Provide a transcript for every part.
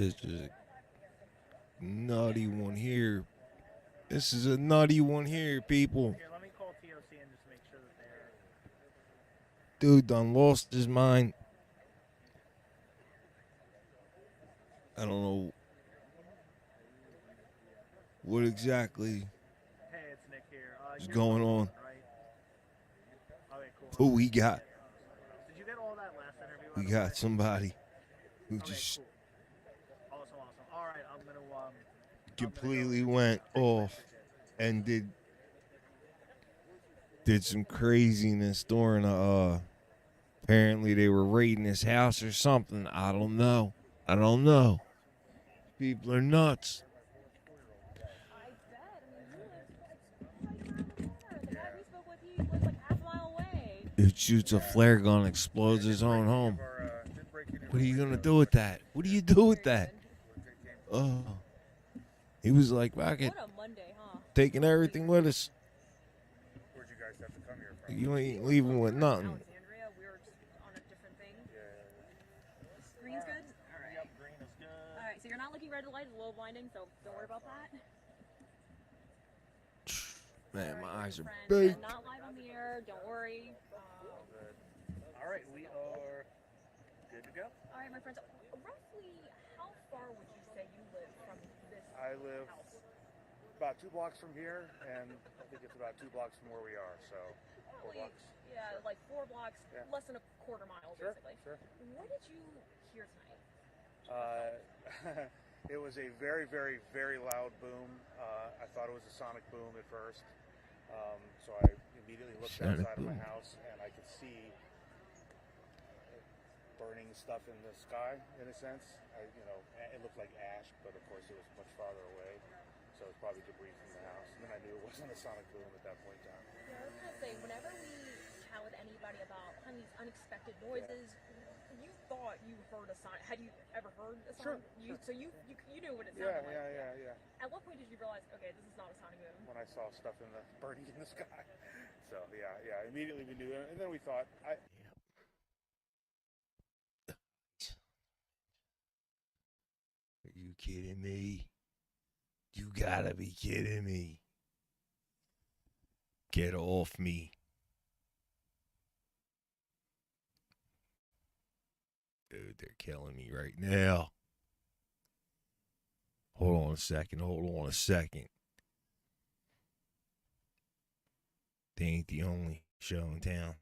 This is a nutty one here. This is a nutty one here, people. Here, let me call TOC and just make sure that they're... Dude done lost his mind. I don't know what exactly Hey, it's Nick here. is You're going the on. one, right? Okay, cool. Who we got? Did you get all that last interview? We by the got way? somebody who Okay, just cool. Awesome. All right, I'm gonna completely went off and did some craziness during apparently they were raiding his house or something. I don't know. People are nuts. I bet. I mean, he lives right around the corner. The guy we spoke with, he lives like half a mile away. It shoots a flare gun, explodes his own home. What are you gonna do with that? What do you do with that? Oh, he was like, "Fuck it, What a Monday, huh? taking everything with us. Where'd you guys have to come here from? You ain't leaving with nothing." Alexandria, we were just on a different thing. Green's good? All right. Yep, green is good. All right, so you're not looking red light, it's a little blinding, so don't worry about that. Man, my eyes are Friend, big. not live on the air, don't worry. All right, we are good to go. All right, my friends, roughly how far would you say you live from this I live house? about 2 blocks from here, and I think it's about 2 blocks from where we are, so 4 blocks. Yeah, Sure. like 4 blocks, Yeah. less than a quarter mile, Sure, basically. sure. What did you hear tonight? It was a very, very, very loud boom. I thought it was a sonic boom at first, so I immediately looked Sonic outside of my boom. house, and I could see burning stuff in the sky, in a sense. It looked like ash, but of course it was much farther away, so it was probably debris from the house. And then I knew it wasn't a sonic boom at that point in time. Yeah, I was gonna say, whenever we chat with anybody about kind of these unexpected noises, you thought you heard a sign. Had you ever heard a Sure, sign? sure. So you knew what it Yeah, sounded like. yeah. At what point did you realize, okay, this is not a sonic boom? When I saw stuff burning in the sky. So yeah, immediately we knew, and then we thought, Are you kidding me? You gotta be kidding me. Get off me. Dude, they're killing me right now. Hold on a second. They ain't the only show in town.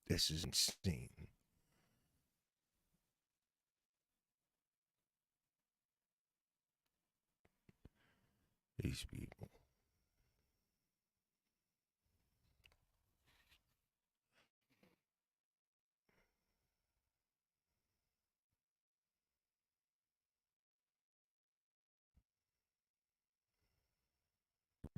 This is insane. These people.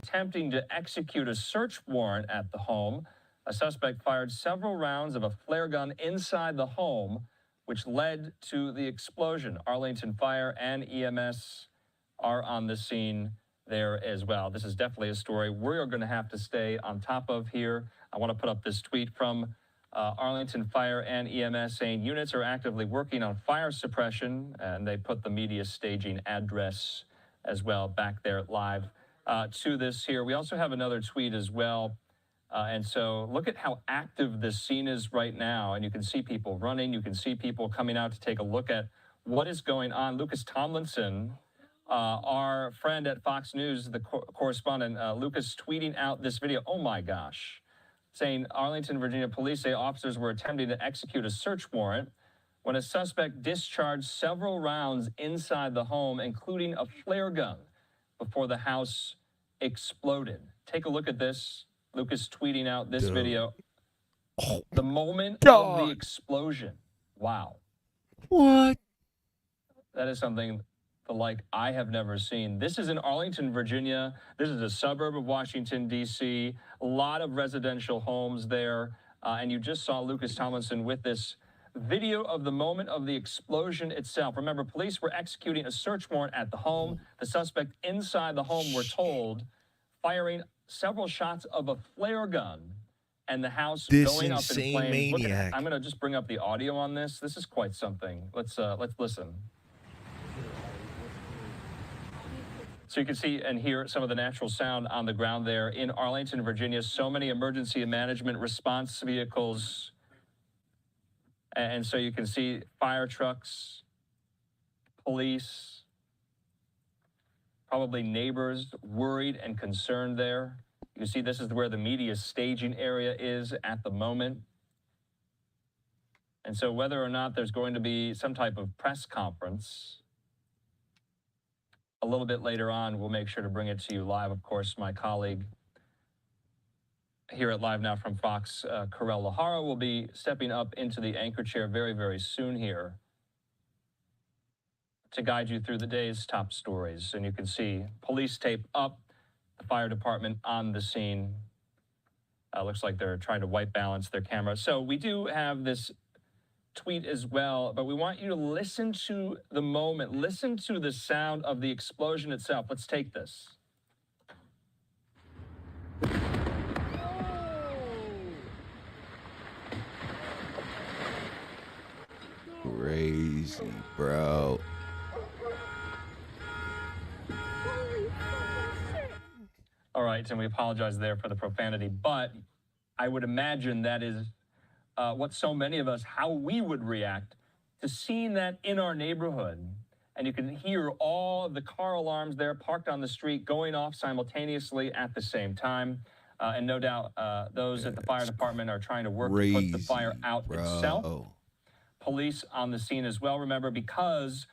Attempting to execute a search warrant at the home. A suspect fired several rounds of a flare gun inside the home, which led to the explosion. Arlington Fire and EMS are on the scene there as well. This is definitely a story we are going to have to stay on top of here. I want to put up this tweet from Arlington Fire and EMS saying units are actively working on fire suppression, and they put the media staging address as well back there live to this here. We also have another tweet as well. And so look at how active this scene is right now. And you can see people running. You can see people coming out to take a look at what is going on. Lucas Tomlinson, our friend at Fox News, the correspondent, Lucas tweeting out this video. Oh, my gosh. Saying Arlington, Virginia police say officers were attempting to execute a search warrant when a suspect discharged several rounds inside the home, including a flare gun, before the house exploded. Take a look at this. Lucas tweeting out this video. Oh, the moment God. of the explosion. Wow. What? That is something the like I have never seen. This is in Arlington, Virginia. This is a suburb of Washington, D.C. A lot of residential homes there. And you just saw Lucas Tomlinson with this video of the moment of the explosion itself. Remember, police were executing a search warrant at the home. The suspect inside the home, we're told, firing several shots of a flare gun and the house This going up in insane flames. Look at, maniac. I'm going to just bring up the audio on this. This is quite something. Let's listen. So you can see and hear some of the natural sound on the ground there in Arlington, Virginia. So many emergency management response vehicles. And so you can see fire trucks, police, probably neighbors worried and concerned there. You see this is where the media staging area is at the moment. And so whether or not there's going to be some type of press conference, a little bit later on, we'll make sure to bring it to you live. Of course, my colleague here at Live Now from Fox, Karel Lahara, will be stepping up into the anchor chair very, very soon here to guide you through the day's top stories. And you can see police tape up, the fire department on the scene. Looks like they're trying to white balance their camera. So we do have this tweet as well, but we want you to listen to the moment, listen to the sound of the explosion itself. Let's take this. Crazy, bro. All right, and we apologize there for the profanity, but I would imagine that is what so many of us, how we would react to seeing that in our neighborhood. And you can hear all of the car alarms there parked on the street going off simultaneously at the same time. And no doubt those at the fire department are trying to work to put the fire out itself. Police on the scene as well, remember, because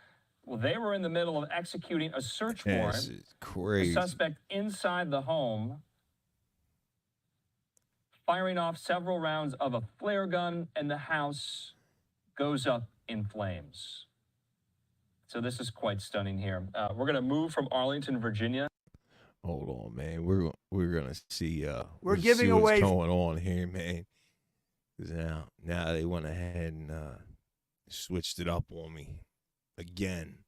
they were in the middle of executing a search warrant. This is crazy. The suspect inside the home firing off several rounds of a flare gun, and the house goes up in flames. So this is quite stunning here. We're going to move from Arlington, Virginia. Hold on, man. We're gonna see. We're see giving what's away going on here, man. 'Cause now they went ahead and switched it up on me again.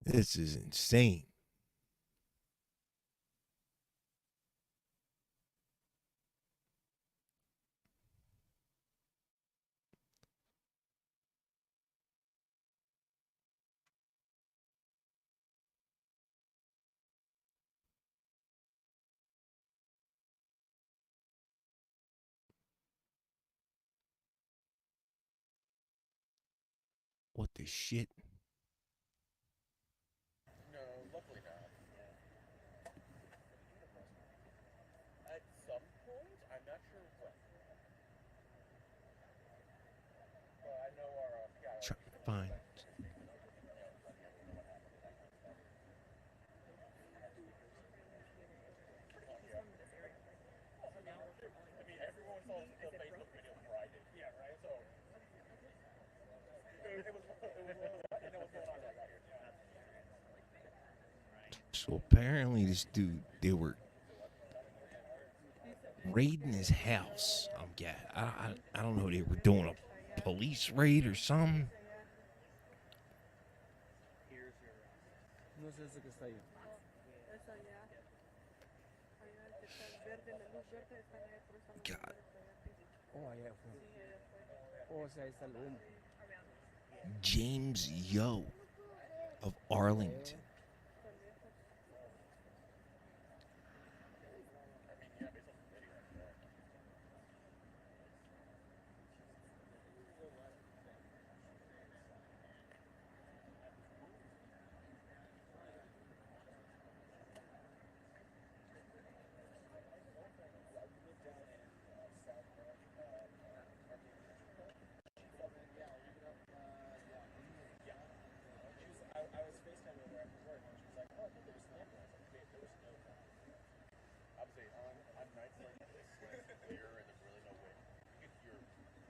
This is insane. What the shit? No, luckily not. At some point, I'm not sure when. But I know our guy. Trying to find. I mean, everyone saw the Facebook video before I did. Yeah, right? So, it was one of the, I know what's going on right here. So apparently this dude, they were raiding his house. I don't know, they were doing a police raid or something. No sé ese que está ahí. God. Oh, allá fue. Oh, o sea, ahí está el humo. James Yoo of Arlington. Obviously, on nights like this, when it's clear and there's really no wind, you can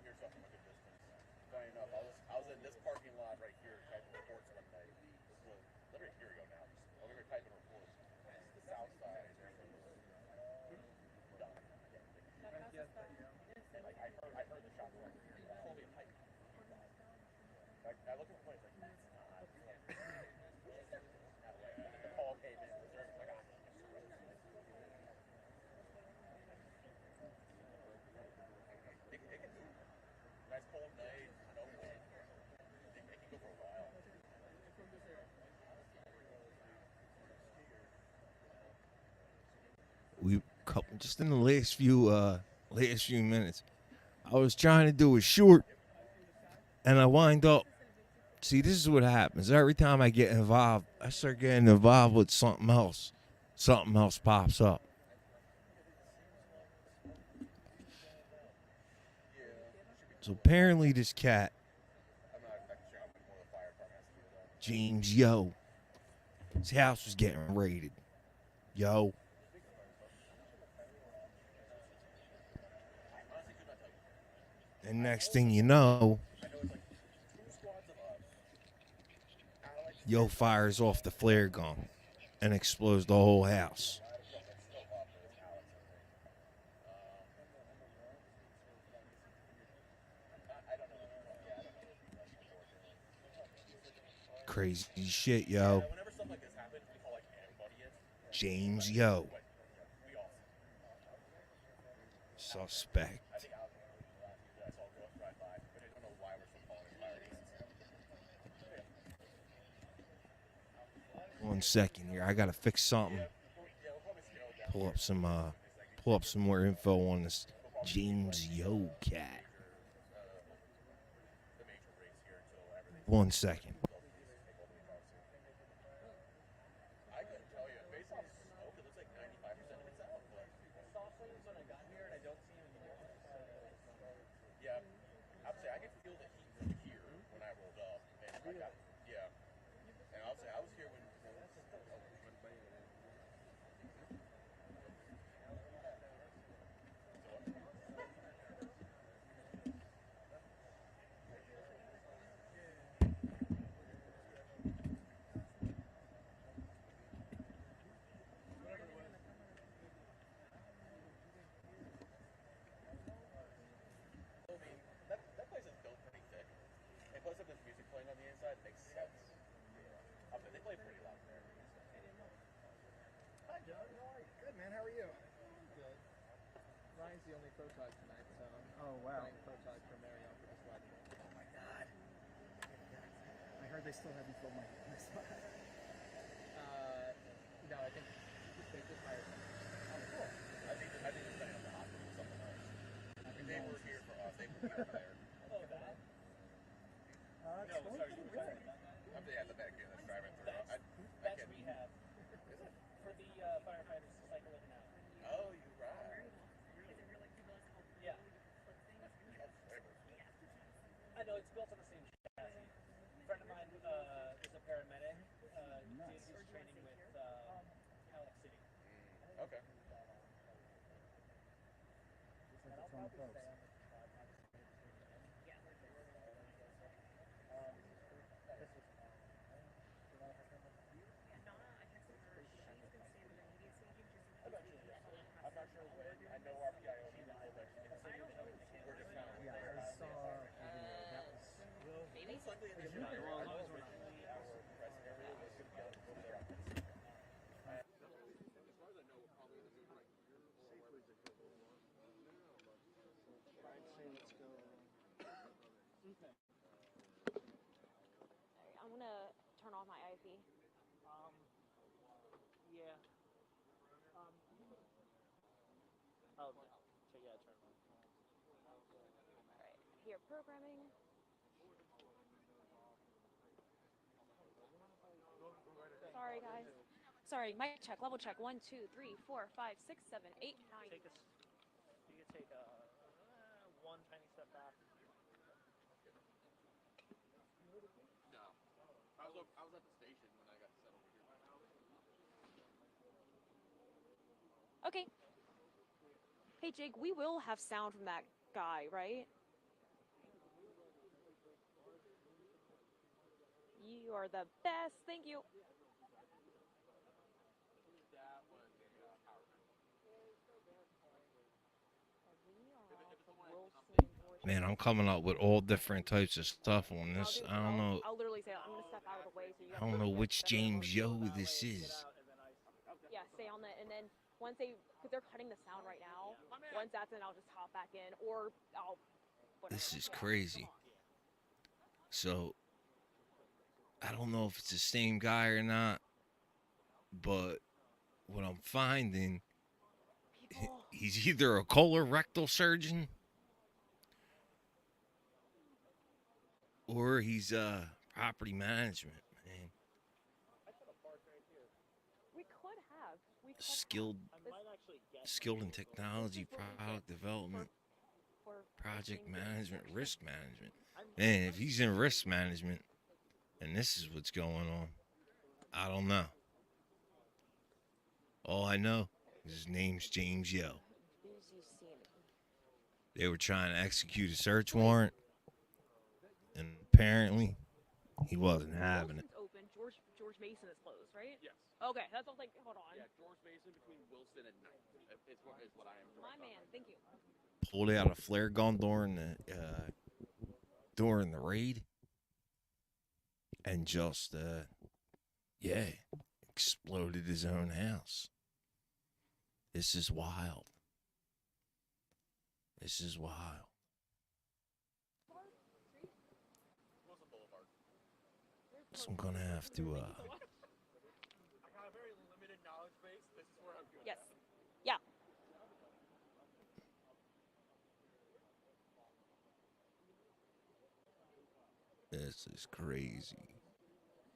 hear stuff from a good distance. Funny enough, I was in this parking lot right here typing reports one night. This was literally a year ago now. Just over here typing reports. The south side. Everything was done. Like I heard the shot from fully pipe. Like I looked at the place like that's not. The call came in. Like, just in the last few minutes, I was trying to do a short, and I wind up. See, this is what happens. Every time I get involved, I start getting involved with something else. Something else pops up. So apparently this cat, James Yoo, his house was getting raided. Yo. And next thing you know, Yo fires off the flare gun and explodes the whole house. Crazy shit, yo. James Yoo. Suspect. 1 second here. I gotta fix something. Pull up some more info on this James Yoo cat. 1 second. The only protog tonight, so I'm playing protog for Mario for this wedding. Oh my god. I heard they still haven't filled my spot. No, I think they just hired me. Oh, cool. I think they're setting up the hospital with someone else. They were here for us. They were here there. Oh, that? No, sorry, you were saying about that? Yeah, the back here that's driving through. That's rehab. Is it? For the firefighters to cycle in and out. Oh, you're right. Yeah. I know, it's built on the same chassis. A friend of mine is a paramedic. Did his training with Alex City. Okay. I'm not sure when. I know our PIO meeting will let you know. We're just kind of. Yeah, I saw a video. That was. Maybe. Most likely in the show. I know originally our press area was going to be over there on this. As far as I know, we're probably in the mood right here. I'm gonna turn off my IP. Yeah. Oh, so yeah, turn on. Alright, here, programming. Sorry, guys. Sorry, mic check, level check. 1, 2, 3, 4, 5, 6, 7, 8, 9. You can take one tiny step back. No. I was at the station when I got set over here. Okay. Hey, Jake, we will have sound from that guy, right? You are the best. Thank you. Man, I'm coming up with all different types of stuff on this. I don't know. I'll literally say, I'm gonna step out of the way so you. I don't know which James Yoo this is. Yeah, stay on it, and then once because they're cutting the sound right now. Once that's in, I'll just hop back in, or I'll. Whatever. This is crazy. So, I don't know if it's the same guy or not, but what I'm finding, he's either a colorectal surgeon or he's property management, man. We could have. We could Skilled skilled in technology, product development, project management, risk management. Man, if he's in risk management and this is what's going on, I don't know. All I know is his name's James Yoo. They were trying to execute a search warrant, and apparently he wasn't having it. Wilson's open. George Mason is closed, right? Yes. Okay, that's all. Like, hold on. Yeah, George Mason between Wilson and Knight is what I am. My man, thank you. Pulled out a flare gun during the raid, and just exploded his own house. This is wild. This is wild. Wilson Boulevard. So I'm gonna have to I got a very limited knowledge base. This is where I'm good. Yes. Yeah. This is crazy.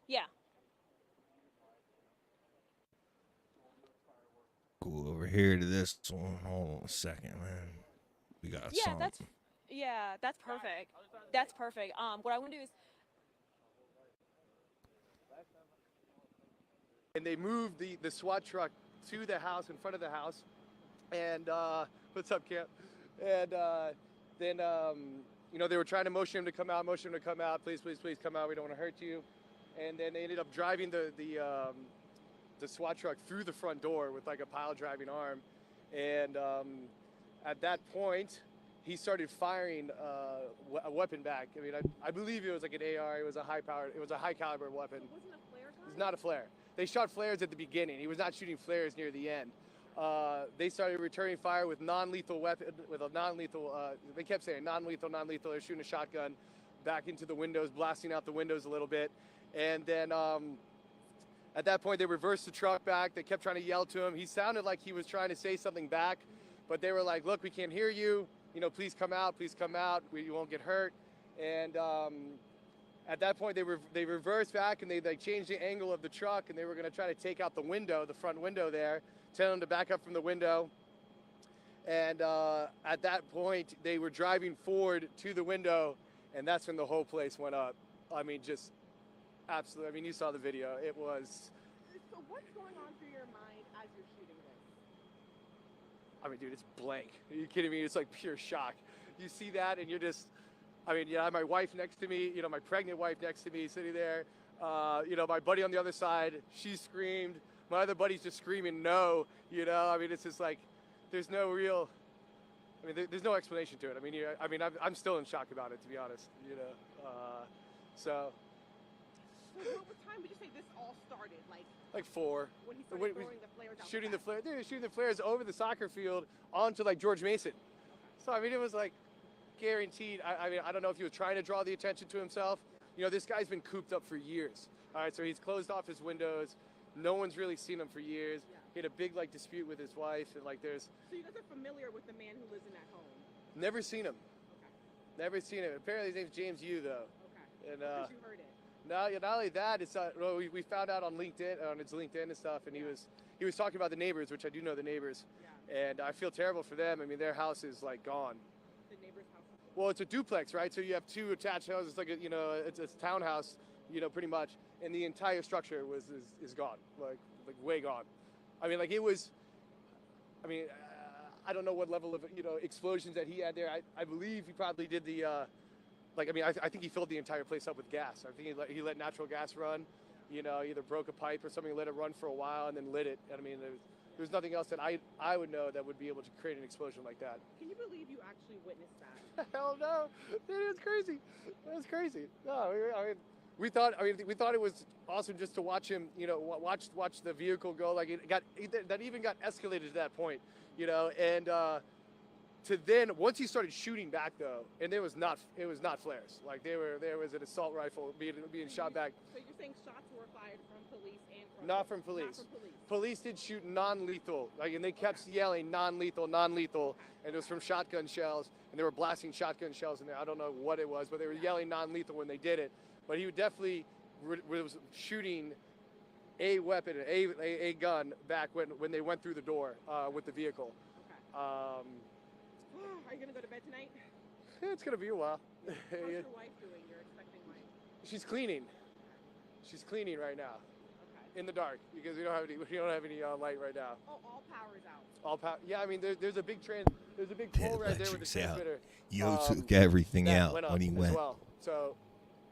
Yeah. Go over here to this one. Hold on a second, man. We got Yeah, something. that's perfect. That's perfect. What I want to do is And they moved the SWAT truck to the house, in front of the house. And what's up, Camp? And then they were trying to motion him to come out, please, please, please come out. We don't want to hurt you. And then they ended up driving the SWAT truck through the front door with like a pile driving arm. And at that point, he started firing a weapon back. I mean, I believe it was like an AR. It was a high caliber weapon. it wasn't a flare gun? It's not a flare. They shot flares at the beginning. He was not shooting flares near the end. They started returning fire with non-lethal weapon, with a non-lethal. They kept saying non-lethal, non-lethal. They're shooting a shotgun back into the windows, blasting out the windows a little bit, and then at that point they reversed the truck back. They kept trying to yell to him. He sounded like he was trying to say something back, but they were like, "Look, we can't hear you. Please come out. Please come out. You won't get hurt." And at that point, they reversed back and they changed the angle of the truck, and they were going to try to take out the window, the front window there, tell them to back up from the window. And at that point, they were driving forward to the window, and that's when the whole place went up. I mean, just absolutely. I mean, you saw the video. It was. So what's going on through your mind as you're shooting this? I mean, dude, it's blank. Are you kidding me? It's like pure shock. You see that, and you're just. I mean, I have my wife next to me, my pregnant wife next to me sitting there. My buddy on the other side, she screamed. My other buddy's just screaming no, I mean, it's just like, there's no real, there's no explanation to it. I'm still in shock about it, to be honest, So What time would you say this all started? like 4. When he started throwing the flares out Shooting the the flare, dude, shooting the flares over the soccer field onto like George Mason. So, it was like, guaranteed. I don't know if he was trying to draw the attention to himself. This guy's been cooped up for years. All right, so he's closed off his windows. No one's really seen him for years. Yeah. He had a big dispute with his wife, and there's So you guys are familiar with the man who lives in that home? never seen him. Never seen him. Apparently his name's James Yoo though. Okay. And Because you heard it. not only that, it's we found out on LinkedIn, on his LinkedIn and stuff, and he was talking about the neighbors, which I do know the neighbors, Yeah. and I feel terrible for them. Their house is gone. The neighbor's house. Well, it's a duplex, right? So you have 2 attached houses, like it's a townhouse, pretty much, and the entire structure is gone, like way gone. It was. I don't know what level of explosions that he had there. I believe he probably did the. I think he filled the entire place up with gas. I think he let natural gas run, either broke a pipe or something, let it run for a while, and then lit it. There's nothing else that I would know that would be able to create an explosion like that. Can you believe you actually witnessed that? Hell no, dude, it was crazy. It was crazy. No, we thought it was awesome just to watch him, watch the vehicle go. That even got escalated to that point, and to then once he started shooting back though, and it was not flares. There was an assault rifle being shot back. So you're saying shots were fired from police and Not from police. Not from police. Police did shoot non-lethal, like, and they kept yelling non-lethal, non-lethal, and it was from shotgun shells, and they were blasting shotgun shells in there. I don't know what it was, but they were yelling non-lethal when they did it. But he definitely was shooting a weapon, a gun back when they went through the door with the vehicle. Okay. Um, Are you gonna go to bed tonight? it's gonna be a while. How's your wife doing? Your expecting wife. She's cleaning. She's cleaning right now Okay. in the dark because we don't have any light right now. Oh, all power's out. All power. Yeah, I mean there's a big there's a big The pole right there with the electric's out. transmitter. Yo took everything that out went up when he as went. well. So,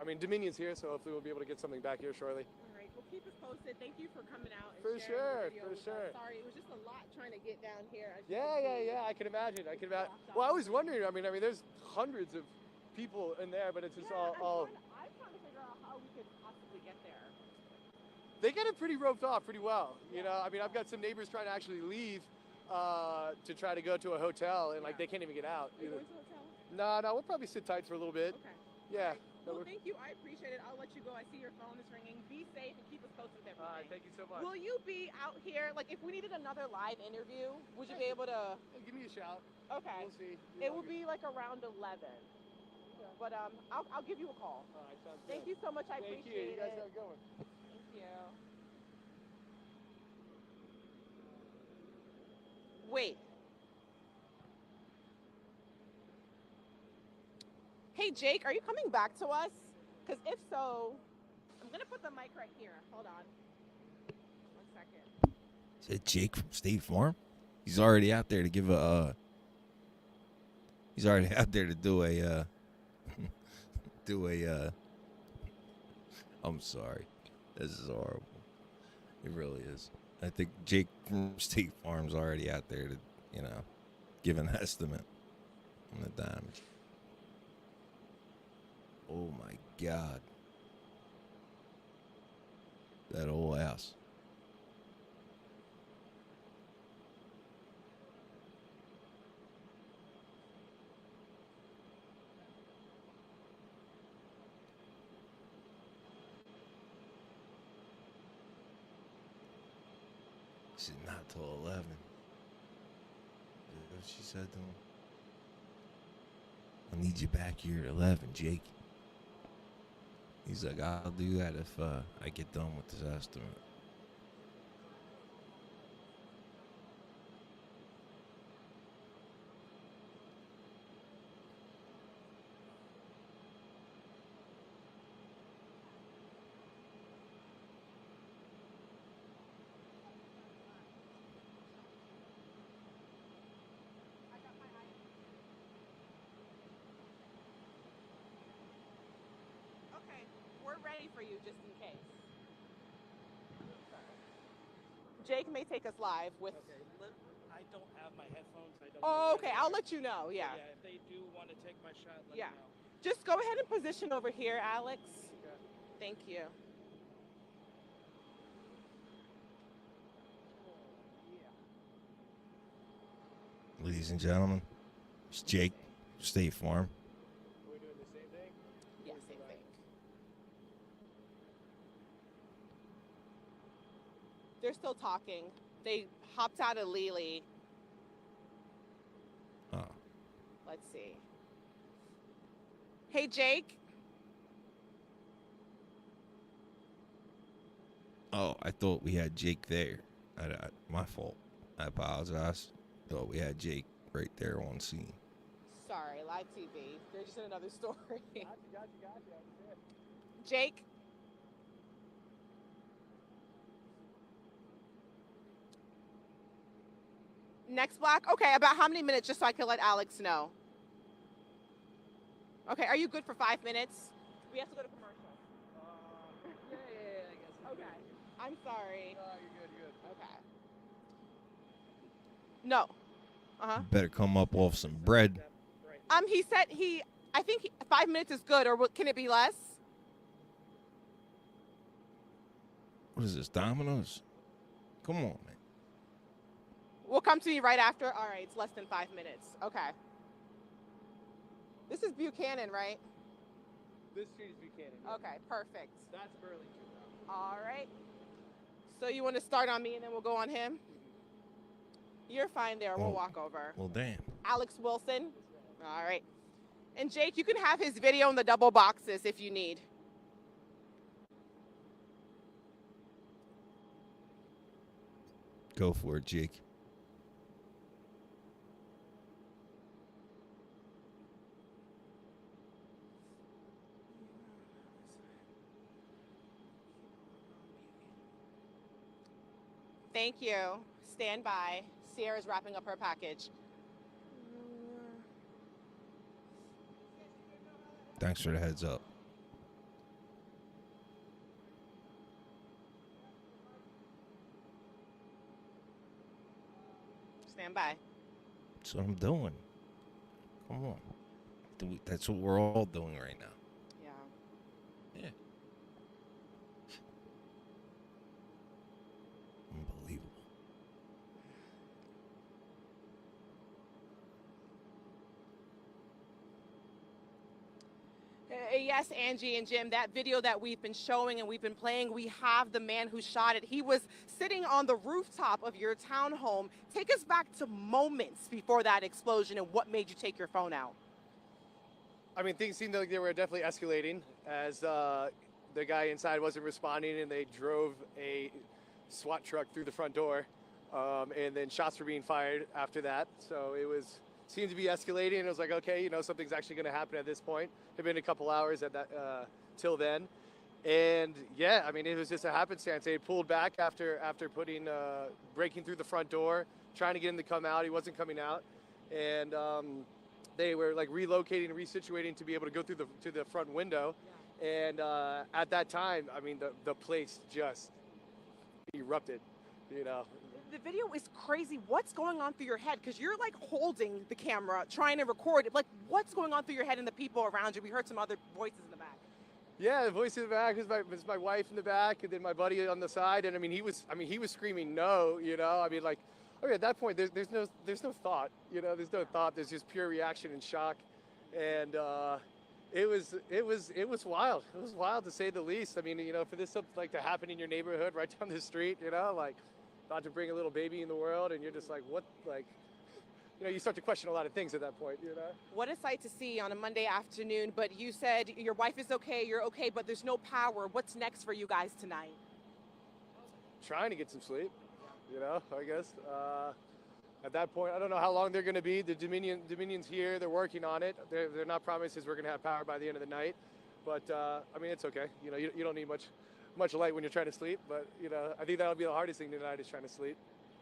I mean Dominion's here, so hopefully we'll be able to get something back here shortly. All right. Well, keep us posted. Thank you for coming out. And For sharing sure, the video for with sure. us. Sorry, it was just a lot trying to get down here. As you Yeah, can yeah, see. yeah. I can imagine. I can imagine. Blocked Well, I off. was wondering. I mean, there's hundreds of people in there, but it's just Yeah, all. I'm trying to figure out how we could possibly get there. They get it pretty roped off pretty well. You know, I mean, I've got some neighbors trying to actually leave to try to go to a hotel, and like they can't even get out. Are you either. going to a hotel? No, we'll probably sit tight for a little bit. Okay. Yeah. All right. Well, thank you. I appreciate it. I'll let you go. I see your phone is ringing. Be safe and keep us posted with All right, everything. thank you so much. Will you be out here? Like, if we needed another live interview, would you be able to? Give me a shout. Okay. We'll see. It will be like around 11. But I'll give you a call. All right, sounds Thank good. you so much. I Thank you. appreciate You guys it. have a good one. Thank you. Wait. Hey, Jake, are you coming back to us? Because if so, I'm going to put the mic right here. Hold on. 1 second. Is it Jake from State Farm? He's already out there to give a. He's already out there to do a. I'm sorry. This is horrible. It really is. I think Jake from State Farm's already out there to, give an estimate on the damage. Oh my God. That old house. She said not till 11. What she said to him? I need you back here at 11, Jake. He's like, I'll do that if I get done with this estimate. Okay, we're ready for you just in case. Jake may take us live with. Okay, I don't have my headphones. I don't Oh, know okay. where I'll they let you know. are. Yeah. If they do want to take my shot, let Yeah. me know. Just go ahead and position over here, Alex. Thank you. Ladies and gentlemen, it's Jake, State Farm. Are we doing the same thing? Yeah, same thing. They're still talking. They hopped out of Lily. Oh, Let's see. Hey, Jake. I thought we had Jake there. My fault. I apologize. Thought we had Jake right there on scene. Sorry, live TV. They're just in another story. Gotcha. Jake. Next block? Okay, about how many minutes, just so I can let Alex know? Okay, are you good for 5 minutes? We have to go to commercial. Yeah, I guess. Okay. I'm sorry. Oh, you're good. Okay. No. Uh-huh. Better come up off some bread. He said I think 5 minutes is good, or can it be less? What is this, Domino's? Come on, man. Will come to me right after? All right, it's less than 5 minutes. Okay. This is Buchanan, right? This street is Buchanan. Okay, perfect. That's Burlington. All right. So you want to start on me and then we'll go on him? You're fine there. We'll Well- walk over. Well, damn. Alex Wilson. All right. And Jake, you can have his video in the double boxes if you need. Go for it, Jake. Thank you. Stand by. Sierra's wrapping up her package. Thanks for the heads up. Stand by. That's what I'm doing. Come on. That's what we're all doing right now. Yeah. Yeah. Unbelievable. Yes, Angie and Jim, that video that we've been showing and we've been playing, we have the man who shot it. He was sitting on the rooftop of your townhome. Take us back to moments before that explosion and what made you take your phone out. I mean, things seemed like they were definitely escalating as the guy inside wasn't responding, and they drove a SWAT truck through the front door, and then shots were being fired after that. So it seemed to be escalating, and it was like, okay, you know, something's actually going to happen at this point. It had been a couple hours at that till then, and yeah, I mean, it was just a happenstance. They had pulled back after breaking through the front door, trying to get him to come out. He wasn't coming out, and they were like relocating and resituating to be able to go through to the front window. Yeah. And at that time, I mean, the place just erupted, you know. The video is crazy. What's going on through your head? Because you're like holding the camera, trying to record it. Like, what's going on through your head and the people around you? We heard some other voices in the back. Yeah, the voice in the back was my wife in the back, and then my buddy on the side. And I mean, he was screaming no, you know. I mean, like, okay, at that point, there's no thought, you know. There's no thought. There's just pure reaction and shock, and it was wild. It was wild to say the least. I mean, you know, for this something like to happen in your neighborhood right down the street, you know, like about to bring a little baby in the world, and you're just like, what, like, you know, you start to question a lot of things at that point, you know. What a sight to see on a Monday afternoon. But you said your wife is okay, you're okay, but there's no power. What's next for you guys tonight? Trying to get some sleep, you know, I guess. At that point, I don't know how long they're going to be. The Dominion's here. They're working on it. They're not promises we're going to have power by the end of the night. But, I mean, it's okay. You know, you don't need much light when you're trying to sleep. But, you know, I think that'll be the hardest thing tonight is trying to sleep.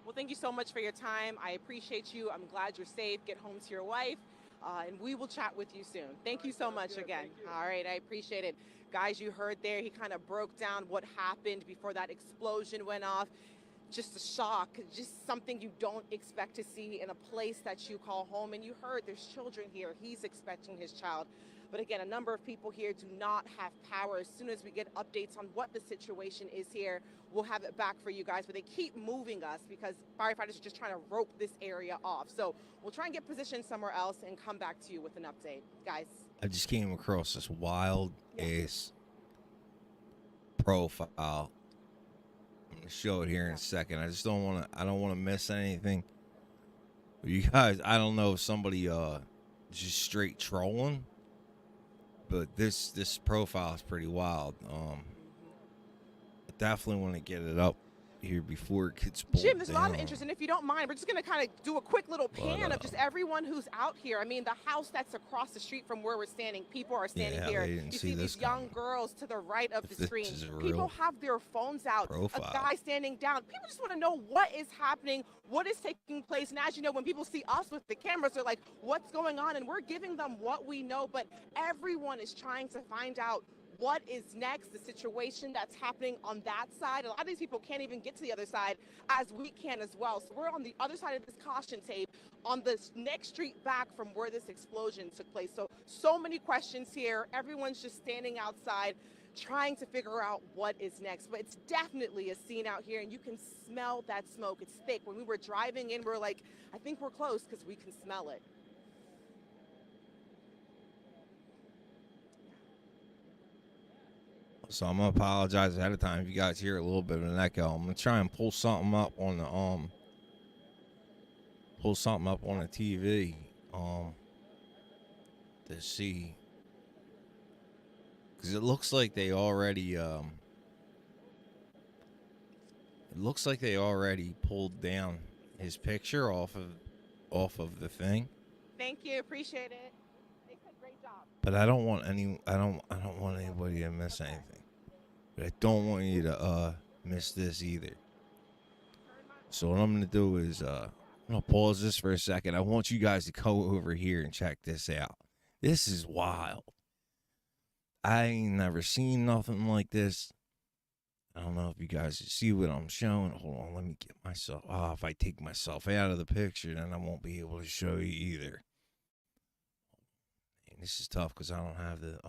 Well, thank you so much for your time. I appreciate you. I'm glad you're safe. Get home to your wife. And we will chat with you soon. Thank you so much again. All right, I appreciate it. Guys, you heard there, he kind of broke down what happened before that explosion went off. Just a shock, just something you don't expect to see in a place that you call home. And you heard there's children here. He's expecting his child. But again, a number of people here do not have power. As soon as we get updates on what the situation is here, we'll have it back for you guys. But they keep moving us because firefighters are just trying to rope this area off. So we'll try and get positioned somewhere else and come back to you with an update. Guys. I just came across this wild ass profile. I'm gonna show it here in a second. I just don't want to miss anything. You guys, I don't know if somebody just straight trolling, but this profile is pretty wild. I definitely want to get it up here before it gets pulled Jim, there's down. a lot of interest, and if you don't mind, we're just going to kind of do a quick little pan of just everyone who's out here. I mean, the house that's across the street from where we're standing, people are standing here. You see these young girls to the right of the screen. People have their phones out. Profile. A guy standing down. People just want to know what is happening, what is taking place. And as you know, when people see us with the cameras, they're like, what's going on? And we're giving them what we know, but everyone is trying to find out what is next, the situation that's happening on that side. A lot of these people can't even get to the other side as we can as well. So we're on the other side of this caution tape on the next street back from where this explosion took place. So many questions here. Everyone's just standing outside trying to figure out what is next. But it's definitely a scene out here, and you can smell that smoke. It's thick. When we were driving in, we're like, I think we're close because we can smell it. So I'm gonna apologize ahead of time if you guys hear a little bit of an echo. I'm gonna try and pull something up on the TV to see, because it looks like they already pulled down his picture off of the thing. Thank you. Appreciate it. They said great job. But I don't want anybody to miss anything. But I don't want you to miss this either. So what I'm gonna do is I'm gonna pause this for a second. I want you guys to go over here and check this out. This is wild. I ain't never seen nothing like this. I don't know if you guys see what I'm showing. Hold on, let me get myself. If I take myself out of the picture, then I won't be able to show you either. And this is tough because I don't have the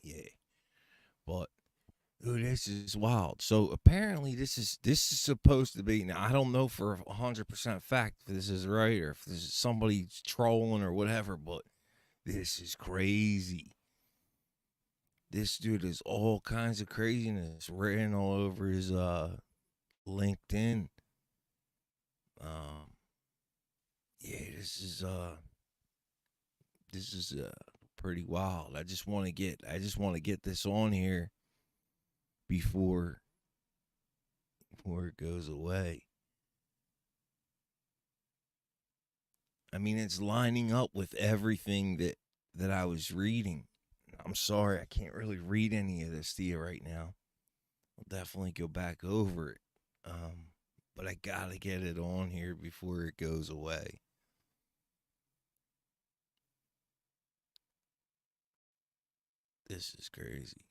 yeah. But dude, this is wild. So apparently this is supposed to be. Now I don't know for 100% fact if this is right or if this is somebody trolling or whatever, but this is crazy. This dude is all kinds of craziness written all over his LinkedIn. Yeah, this is pretty wild. I just want to get this on here before it goes away. I mean, it's lining up with everything that I was reading. I'm sorry, I can't really read any of this to you right now. I'll definitely go back over it. But I gotta get it on here before it goes away. This is crazy.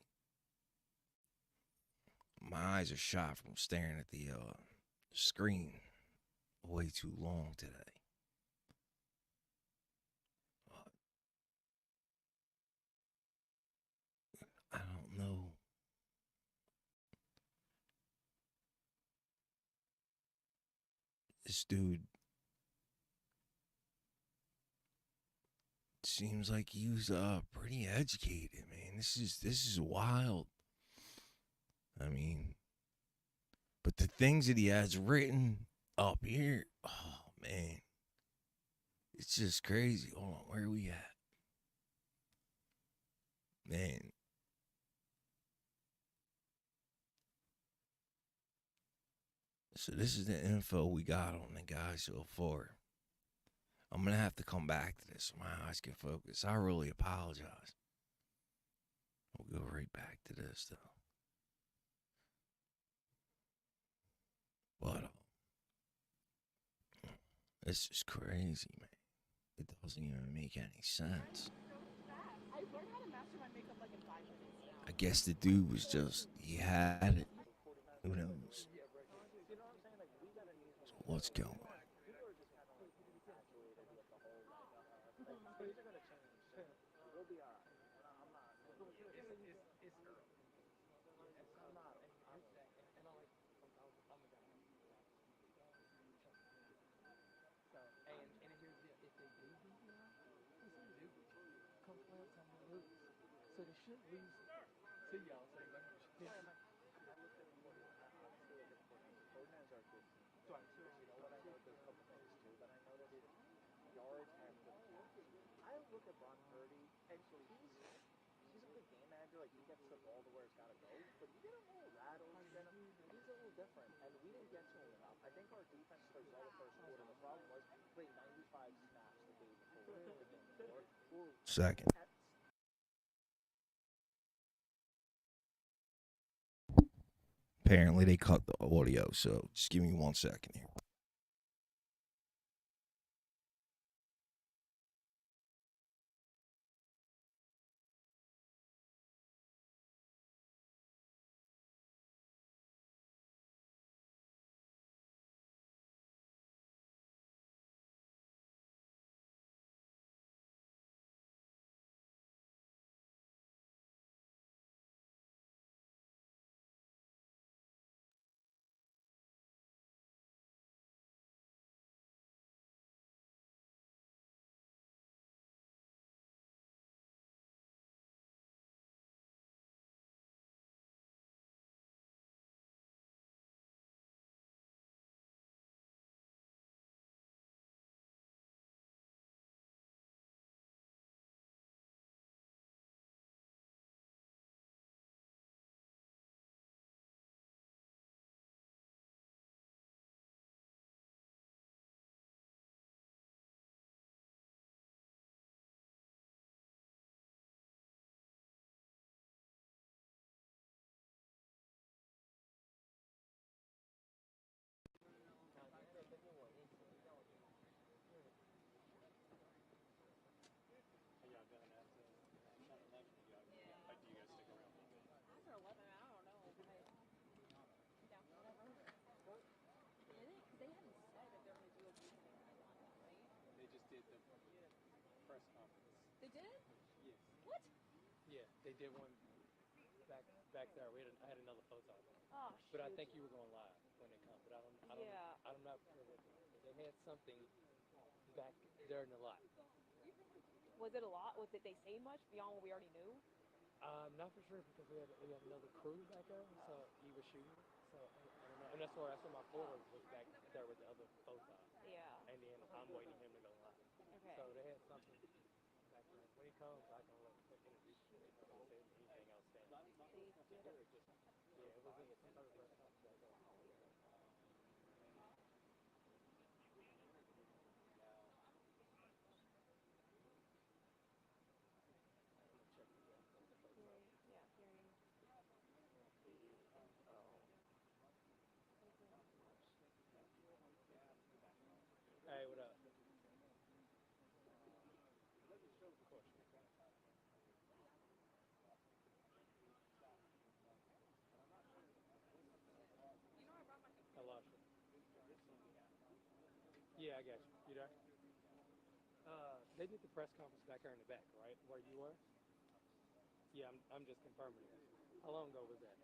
My eyes are shot from staring at the screen way too long today. I don't know. This dude seems like he was pretty educated, man. This is wild. I mean, but the things that he has written up here, oh man, it's just crazy. Hold on, where are we at? Man. So this is the info we got on the guy so far. I'm going to have to come back to this so my eyes can focus. I really apologize. We'll go right back to this, though. But this is crazy, man. It doesn't even make any sense. I guess the dude was just, he had it. Who knows? So what's going on? So they should lose to y'all. So they so I'm sure you know what I know there's a couple things too, but I know that his yards have I look at Brock Purdy, and so he's a good game manager. Like he gets the ball to where it's got to go, but you get a little rattled. He's a little different, and we didn't get to him enough. I think our defense plays well the first quarter. The problem was we played 95 snaps the day before. Second. Apparently they cut the audio, so just give me 1 second here. did the press conference. They did? Yes. What? Yeah, they did one back there. I had another photo. Oh, But I shoot. think you were going live when it comes. But Yeah. I'm not sure what they had something back there in the lot. Was it a lot? Did they say much beyond what we already knew? Not for sure because we had another crew back there, so he was shooting. So I don't know, and that's why my photo was back there with the other photo. Yeah. And then I'm waiting him to go live. Okay. So they had something back there. When he comes, I can let him introduce me. If they say anything outstanding. They did it. Yeah, it was in the center of the restaurant back there. Yeah, hearing. Hey, what up? I lost you. Yeah, I got you. You there? They did the press conference back there in the back, right? Where you were? Yeah, I'm just confirming it. How long ago was that?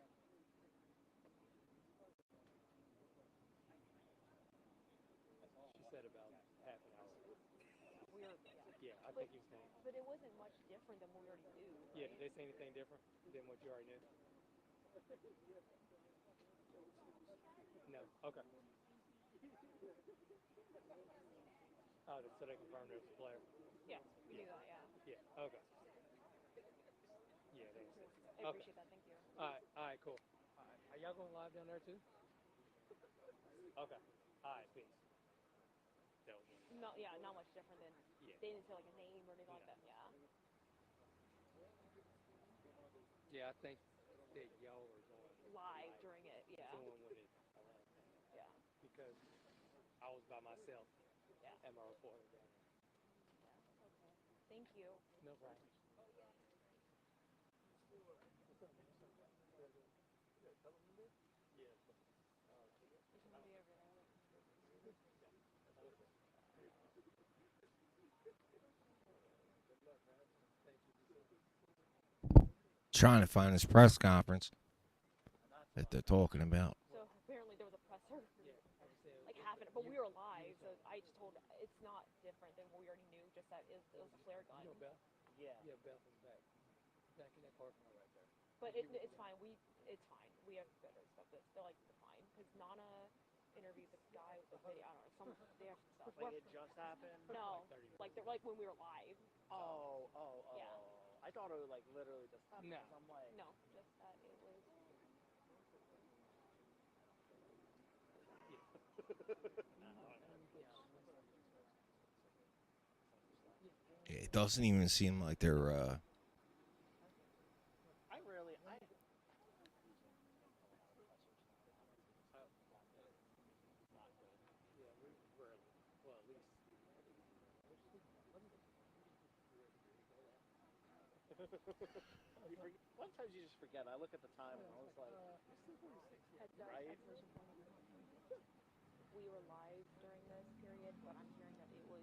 She said about half an hour. Weird. Yeah. Yeah, I think he was saying. But it wasn't much different than what we already knew. Yeah, Right? did they say anything different than what you already knew? No. Okay. Oh, so they confirmed it was a player? Yeah, we knew that, yeah. Yeah, okay. Yeah, they said. I appreciate that, thank you. All right, cool. All right. Are y'all going live down there too? Okay. All right, peace. That was it. No, yeah, not much different than, Yeah. they didn't say like a name or anything like that, yeah. Yeah, I think that y'all were going Live during it, yeah. doing when it Yeah. because I was by myself Yeah. at my reporter down there. Yeah, okay. Thank you. No problem. Just wanna be over there. Trying to find this press conference that they're talking about. So apparently there was a presser, like half an, but we were live, so I just told, it's not different than what we already knew, just that it was a flare gun. You know Beth? Yeah. Yeah, Beth was back in that parking lot right there. But it's fine, it's fine. We have better stuff. They're like, they're fine. Because Nana interviewed the guy with the video, I don't know, they have some stuff. Like it just happened? No, like they're like when we were live. Oh. Yeah. I thought it was like literally just happened. No. I'm like, No, just that it was. It doesn't even seem like they're I rarely, I. Yeah, we rarely. Well, at least. Sometimes you just forget. I look at the time and I was like, right? We were live during this period, but I'm hearing that it was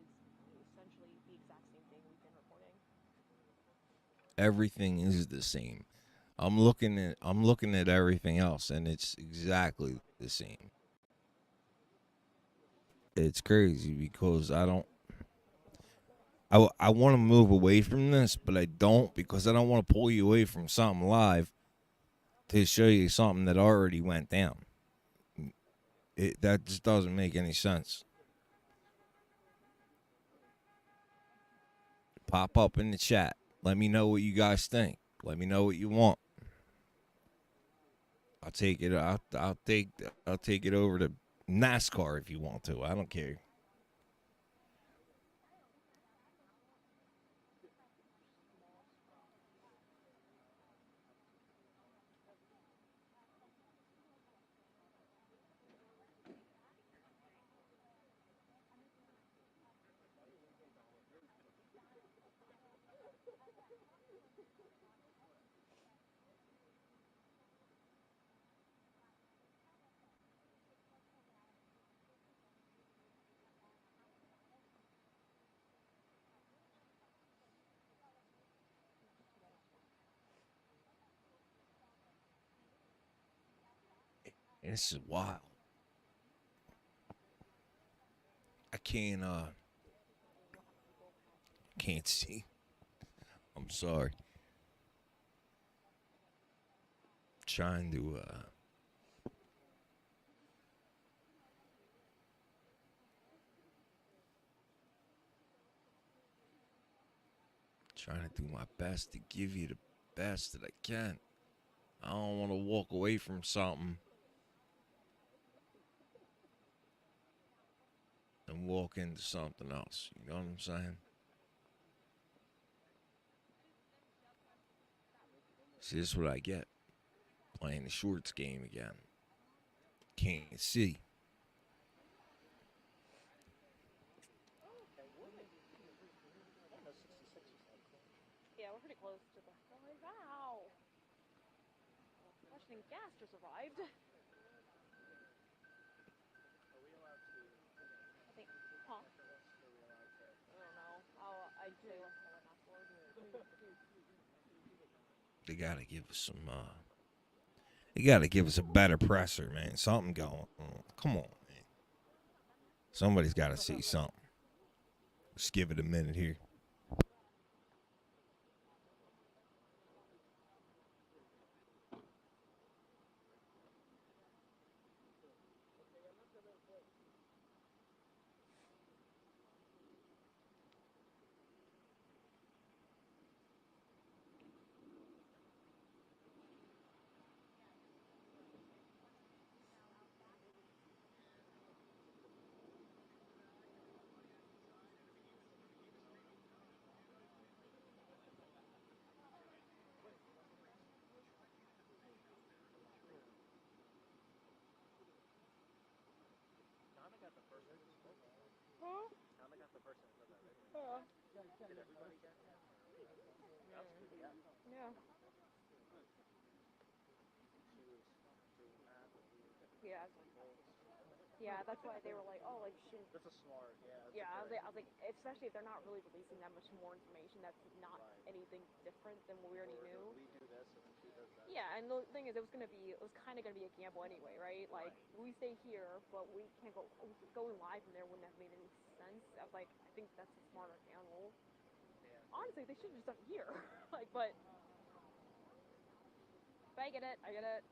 essentially the exact same thing we've been reporting. everything is the same. I'm looking at everything else and it's exactly the same. It's crazy because I want to move away from this, but I don't because I don't want to pull you away from something live to show you something that already went down. That just doesn't make any sense. Pop up in the chat. Let me know what you guys think. Let me know what you want. I'll take it. I'll take it over to NASCAR if you want to. I don't care. And this is wild. I can't see. I'm sorry. Trying to do my best to give you the best that I can. I don't want to walk away from something and walk into something else. You know what I'm saying? See, this is what I get. Playing the shorts game again. Can't see. Yeah, we're pretty close to the. Oh, wow. Washington Gas just arrived. I think. Huh? I don't know. I'd say less than one afterwards. They gotta give us some. They gotta give us a better presser, man. Something going on. Come on, man. Somebody's gotta see something. Let's give it a minute here. Yeah. Yeah. Yeah, that's why they were like, oh, like, shouldn't. That's a smart, Yeah, I was like, especially if they're not really releasing that much more information that's not anything different than what we already knew. We do this and then she does that. Yeah, and the thing is, it was kind of gonna be a gamble anyway, right? Like, we stay here, but we can't going live from there wouldn't have made any sense. I was like, I think that's a smarter gamble. Honestly, they should have just done it here. Like, but I get it. I get it.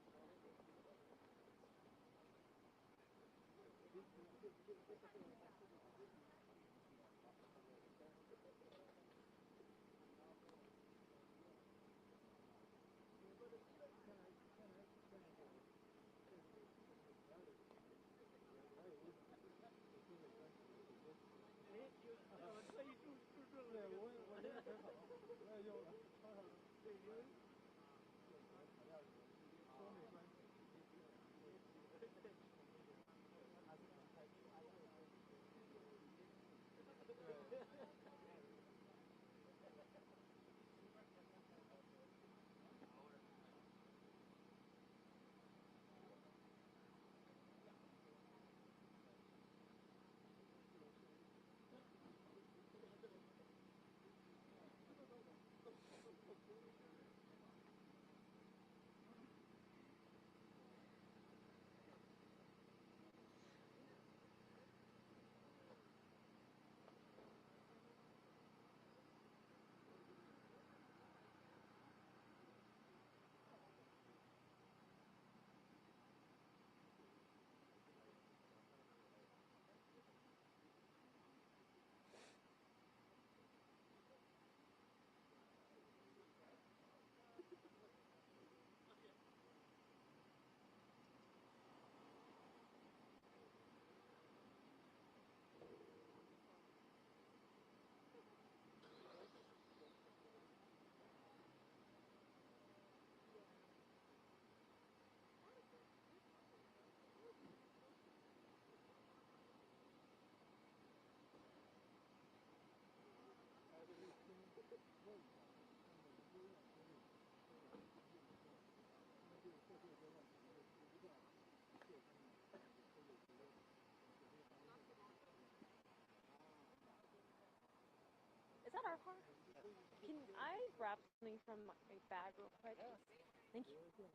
Is that our car? Can I grab something from my bag real quick? Thank you.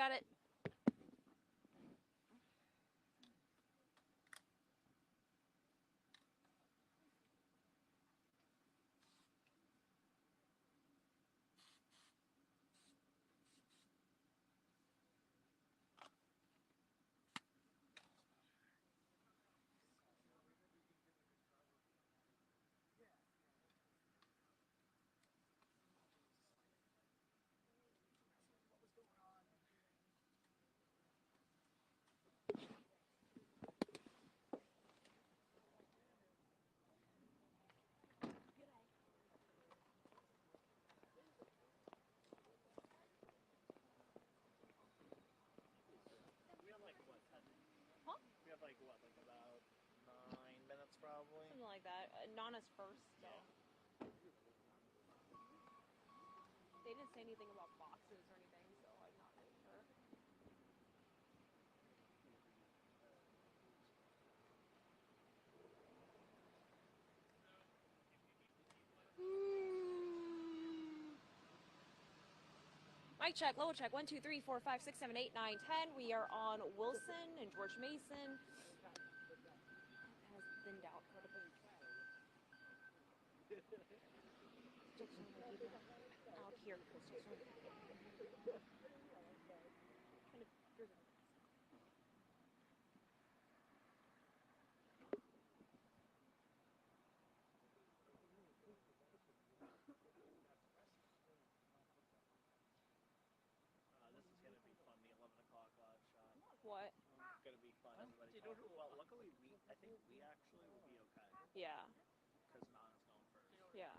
got it. We have like what, 10? Huh? We have like what, like about 9 minutes probably. Something like that. Nana's first, so. They didn't say anything about boxes or anything, so I'm not really sure. Mic check, level check. 1, 2, 3, 4, 5, 6, 7, 8, 9, 10. We are on Wilson and George Mason. Has thinned out quite a bit. Out here. This is gonna be fun. The 11 o'clock live shot. What? It's gonna be fun. Everybody. Well, luckily I think we actually will be okay Yeah. because Nana's going first. Yeah.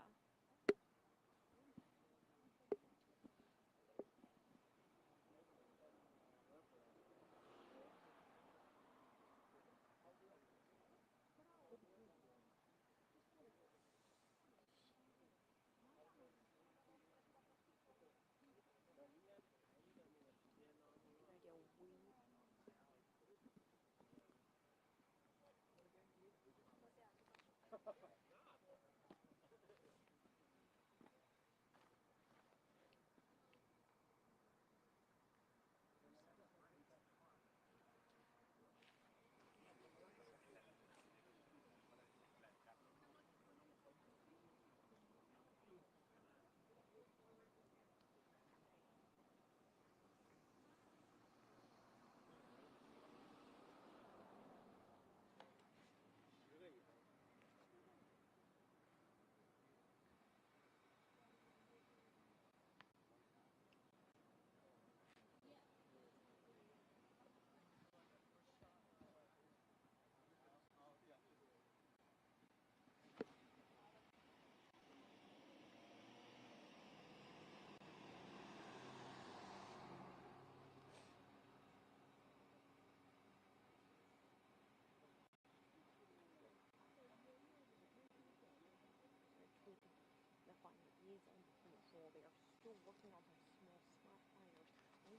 They are still working on some small spot fires. We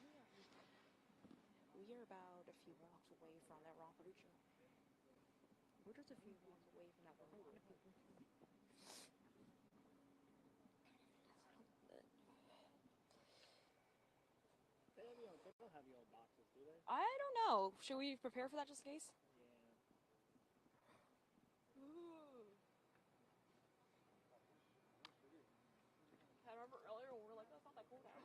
are about a few blocks away from that rock region. We're just a few blocks away from that one. They don't have the old boxes, do they? I don't know. Should we prepare for that just in case? I remember earlier when we were like, that's not that cold out.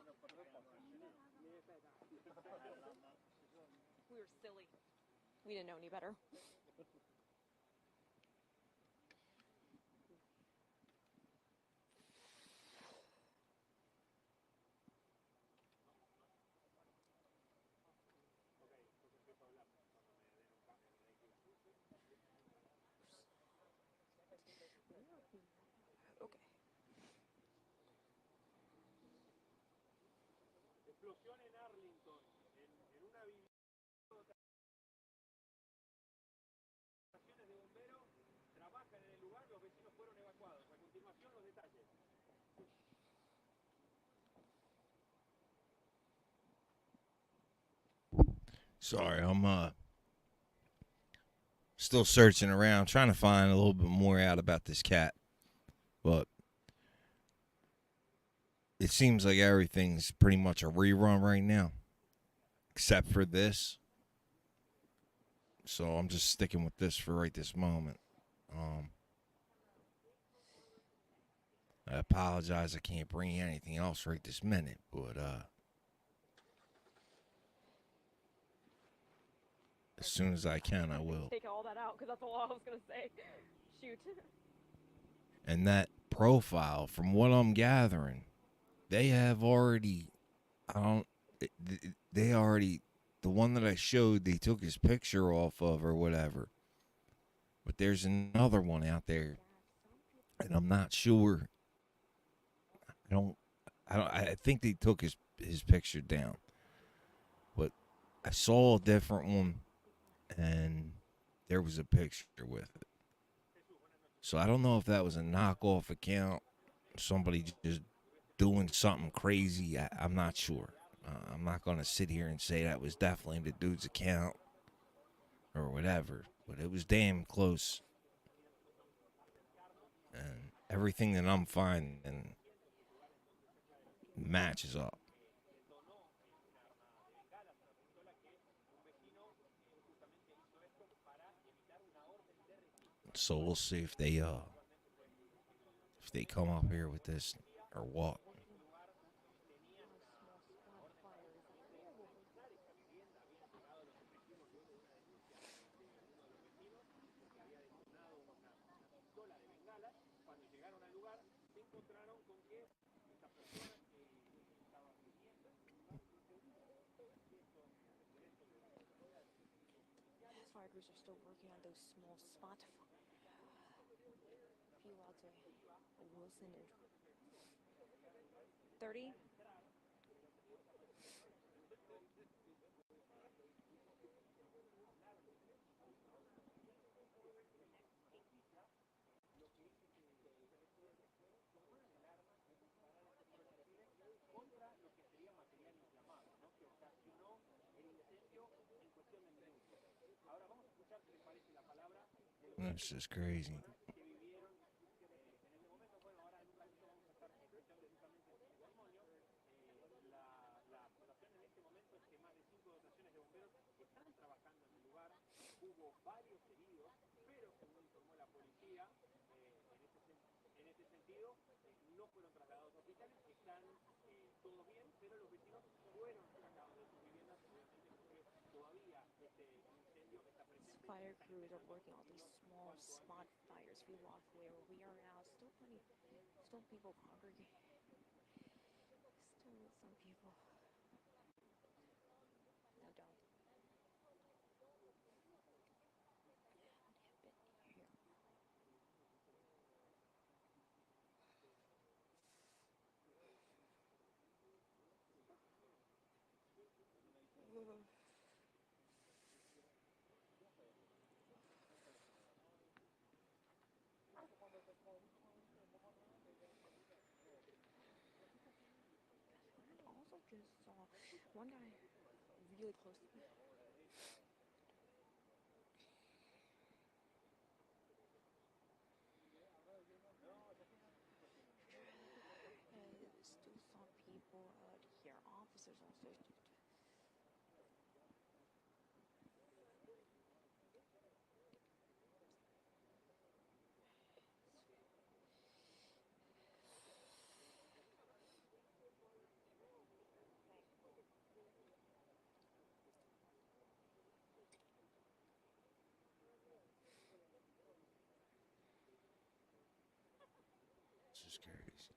We were silly. We didn't know any better. Okay. Explosión en Arlington, en una vivienda. Estaciones de bomberos trabajan en el lugar, los vecinos fueron evacuados. A continuación los detalles. Sorry, I'm still searching around, trying to find a little bit more out about this cat. But it seems like everything's pretty much a rerun right now. except for this. So I'm just sticking with this for right this moment. I apologize I can't bring you anything else right this minute, but as soon as I can, I will. Take all that out because that's all I was gonna say. Shoot. And that profile, from what I'm gathering, they have already, I don't, they already, the one that I showed, they took his picture off of or whatever. But there's another one out there, and I'm not sure. I think they took his picture down. But I saw a different one, and there was a picture with it. So I don't know if that was a knockoff account, somebody just doing something crazy. I'm not sure. I'm not going to sit here and say that was definitely the dude's account or whatever, but it was damn close. And everything that I'm finding matches up. So we'll see if they come up here with this or what. Fire crews are still working on those small spot few lots away. Wilson and 30. That's just crazy. Fire crews are working on these small spot fires. Few blocks away where we are now. Still people congregate. Still some people. No, don't. Also just saw one guy really close to me. Still some people out here. Officers also. This is crazy.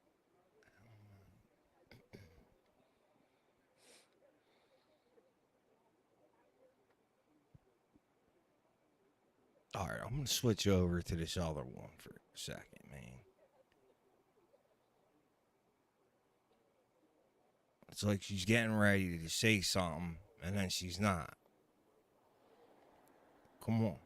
All right, I'm going to switch over to this other one for a second, man. It's like she's getting ready to say something, and then she's not. Come on.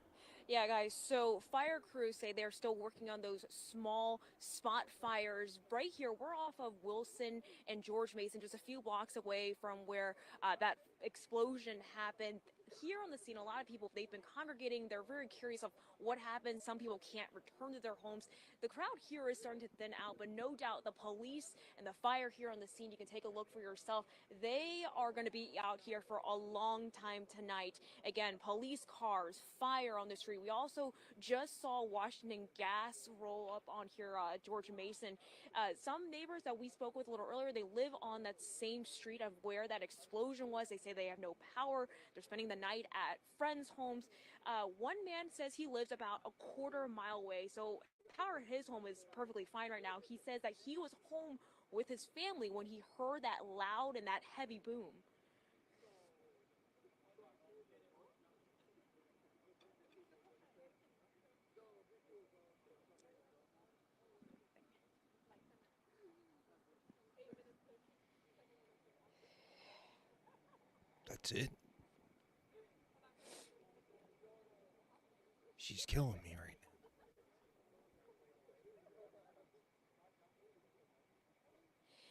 Yeah, guys, so fire crews say they're still working on those small spot fires right here. We're off of Wilson and George Mason, just a few blocks away from where that explosion happened. Here on the scene, a lot of people, they've been congregating. They're very curious of what happened. Some people can't return to their homes. The crowd here is starting to thin out, but no doubt the police and the fire here on the scene, you can take a look for yourself. They are going to be out here for a long time tonight. Again, police cars, fire on the street. We also just saw Washington Gas roll up on here, George Mason. Some neighbors that we spoke with a little earlier, they live on that same street of where that explosion was. They say they have no power. They're spending the night at friends' homes. One man says he lives about a quarter mile away, so power at his home is perfectly fine right now. He says that he was home with his family when he heard that loud and that heavy boom. That's it. She's killing me right now.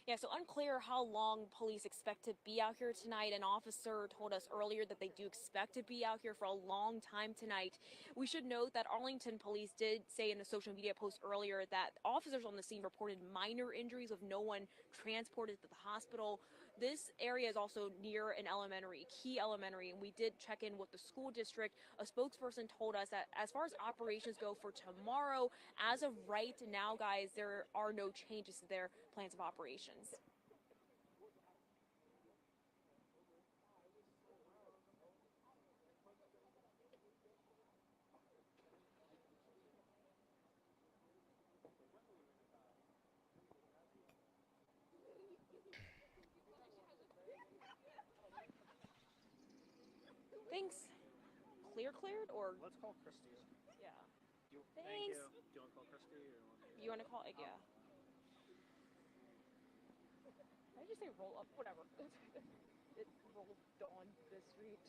Yeah, so unclear how long police expect to be out here tonight. An officer told us earlier that they do expect to be out here for a long time tonight. We should note that Arlington police did say in a social media post earlier that officers on the scene reported minor injuries with no one transported to the hospital. This area is also near an elementary, Key Elementary, and we did check in with the school district. A spokesperson told us that as far as operations go for tomorrow, as of right now, guys, there are no changes to their plans of operations. Thanks. Cleared or? Let's call Christy. Yeah. Thank Thanks. you. Do you want to call Christy or You want to call it? Yeah. Did I just say roll up? Whatever. It rolled on the street.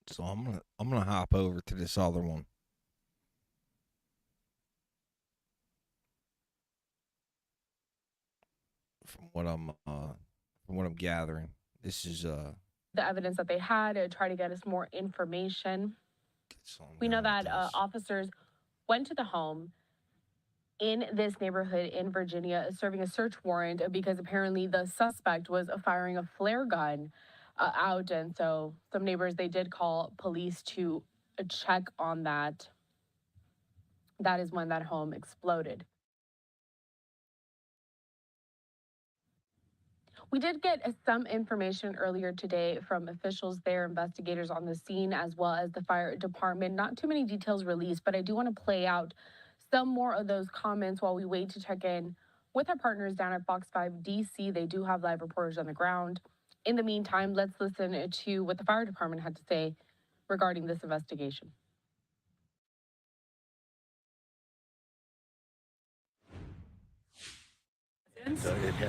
So I'm gonna hop over to this other one. From what I'm gathering, this is the evidence that they had to try to get us more information. We know that officers went to the home in this neighborhood in Virginia serving a search warrant because apparently the suspect was firing a flare gun out. And so some neighbors, they did call police to check on that. That is when that home exploded. We did get some information earlier today from officials there, investigators on the scene, as well as the fire department. Not too many details released, but I do want to play out some more of those comments while we wait to check in with our partners down at Fox 5 DC. They do have live reporters on the ground. In the meantime, let's listen to what the fire department had to say regarding this investigation.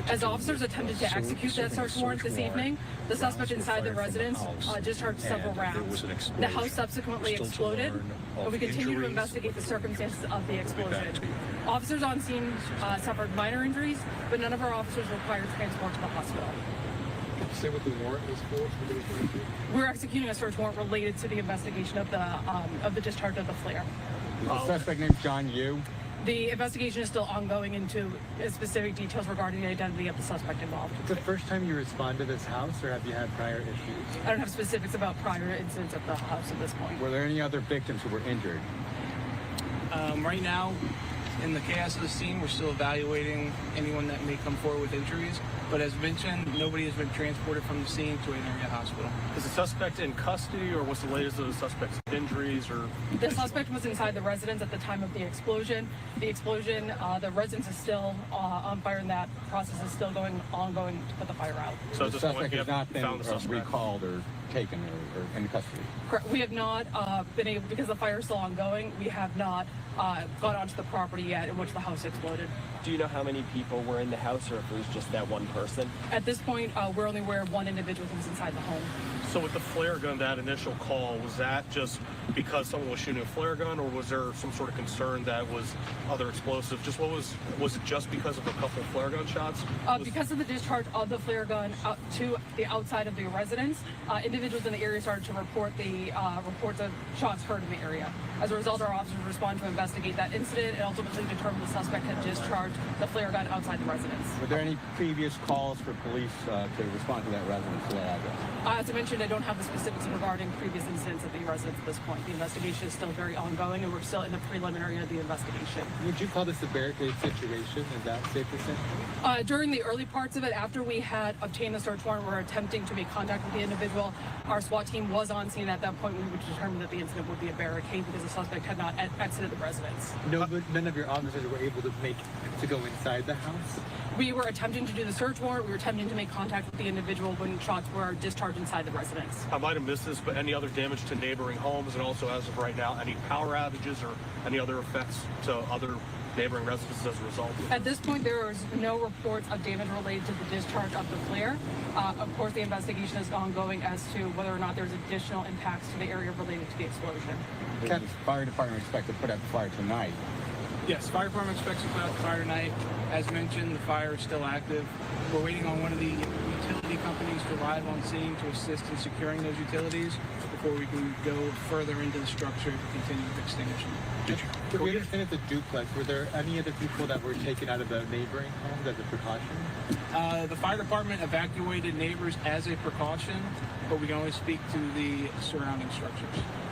As officers attempted to execute that search warrant this evening, the suspect inside the residence discharged several rounds. The house subsequently exploded, and we continue to investigate the circumstances of the explosion. Officers on scene suffered minor injuries, but none of our officers required transport to the hospital. Say what the warrant was for? We're executing a search warrant related to the investigation of the discharge of the flare. The suspect named James Yoo. The investigation is still ongoing into specific details regarding the identity of the suspect involved. It's the first time you respond to this house, or have you had prior issues? I don't have specifics about prior incidents at the house at this point. Were there any other victims who were injured? Right now, in the chaos of the scene, we're still evaluating anyone that may come forward with injuries. But as mentioned, nobody has been transported from the scene to an area hospital. Is the suspect in custody, or what's the latest of the suspect's injuries? Or the suspect was inside the residence at the time of the explosion. The residence is still on fire, and that process is still ongoing to put the fire out. So the suspect has not been recalled or taken or in custody? Correct. We have not been able, because the fire is still ongoing, we have not gone onto the property yet in which the house exploded. Do you know how many people were in the house, or if it was just that one person? At this point, we're only aware of one individual who's inside the home. So with the flare gun, that initial call, was that just because someone was shooting a flare gun, or was there some sort of concern that was other explosive? Just was it just because of a couple flare gun shots? Because of the discharge of the flare gun out to the outside of the residence, individuals in the area started to report reports of shots heard in the area. As a result, our officers responded to investigate that incident and ultimately determined the suspect had discharged the flare gun outside the residence. Were there any previous calls for police to respond to that residence to that address? As I mentioned, I don't have the specifics regarding previous incidents at the residence at this point. The investigation is still very ongoing, and we're still in the preliminary of the investigation. Would you call this a barricade situation? Is that safe to say? During the early parts of it, after we had obtained the search warrant, we were attempting to make contact with the individual. Our SWAT team was on scene at that point. We would determine that the incident would be a barricade because the suspect had not exited the residence. None of your officers were able to go inside the house? We were attempting to do the search warrant. We were attempting to make contact with the individual when shots were discharged inside the residence. I might have missed this, but any other damage to neighboring homes, and also as of right now, any power outages or any other effects to other neighboring residences as a result? At this point, there is no reports of damage related to the discharge of the flare. Of course, the investigation is ongoing as to whether or not there's additional impacts to the area related to the explosion. Does the fire department expect to put out the fire tonight? Yes, fire department expects to put out the fire tonight. As mentioned, the fire is still active. We're waiting on one of the utility companies to arrive on scene to assist in securing those utilities before we can go further into the structure to continue with extinguishing. Did we understand it's a duplex? Were there any other people that were taken out of the neighboring homes as a precaution? The fire department evacuated neighbors as a precaution, but we can only speak to the surrounding structures.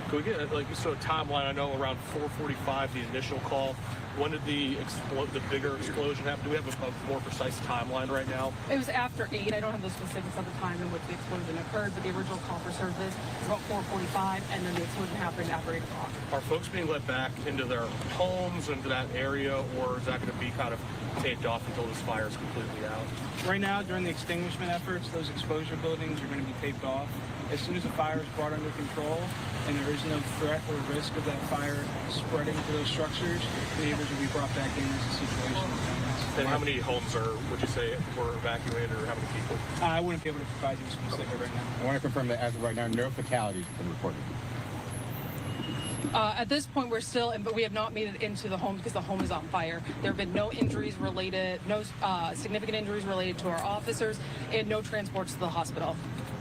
Could we get a timeline? I know around 4:45, the initial call. When did the bigger explosion happen? Do we have a more precise timeline right now? It was after 8. I don't have the specifics of the time in which the explosion occurred, but the original call for service was about 4:45, and then the explosion happened after 8 o'clock. Are folks being let back into their homes, into that area, or is that going to be kind of taped off until this fire is completely out? Right now, during the extinguishment efforts, those exposure buildings are going to be taped off. As soon as the fire is brought under control and there is no threat or risk of that fire spreading to those structures, neighbors will be brought back in as the situation is. And how many homes would you say, were evacuated, or how many people? I wouldn't be able to provide you specific right now. I want to confirm that as of right now, no fatalities have been reported. At this point, we're still, but we have not made it into the home because the home is on fire. There have been no injuries related, no significant injuries related to our officers, and no transports to the hospital.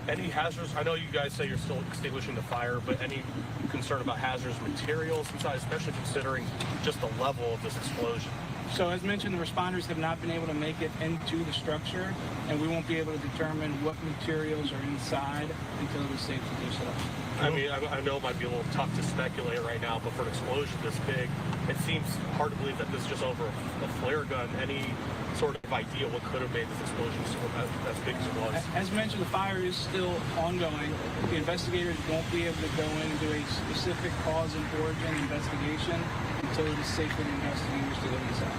Any hazards? I know you guys say you're still extinguishing the fire, but any concern about hazardous materials inside, especially considering just the level of this explosion? So as mentioned, the responders have not been able to make it into the structure, and we won't be able to determine what materials are inside until it is safe to do so. I mean, I know it might be a little tough to speculate right now, but for an explosion this big, it seems hard to believe that this is just over a flare gun. Any sort of idea what could have made this explosion as big as it was? As mentioned, the fire is still ongoing. The investigators won't be able to go in and do a specific cause and origin investigation until it is safe for the investigators to go inside.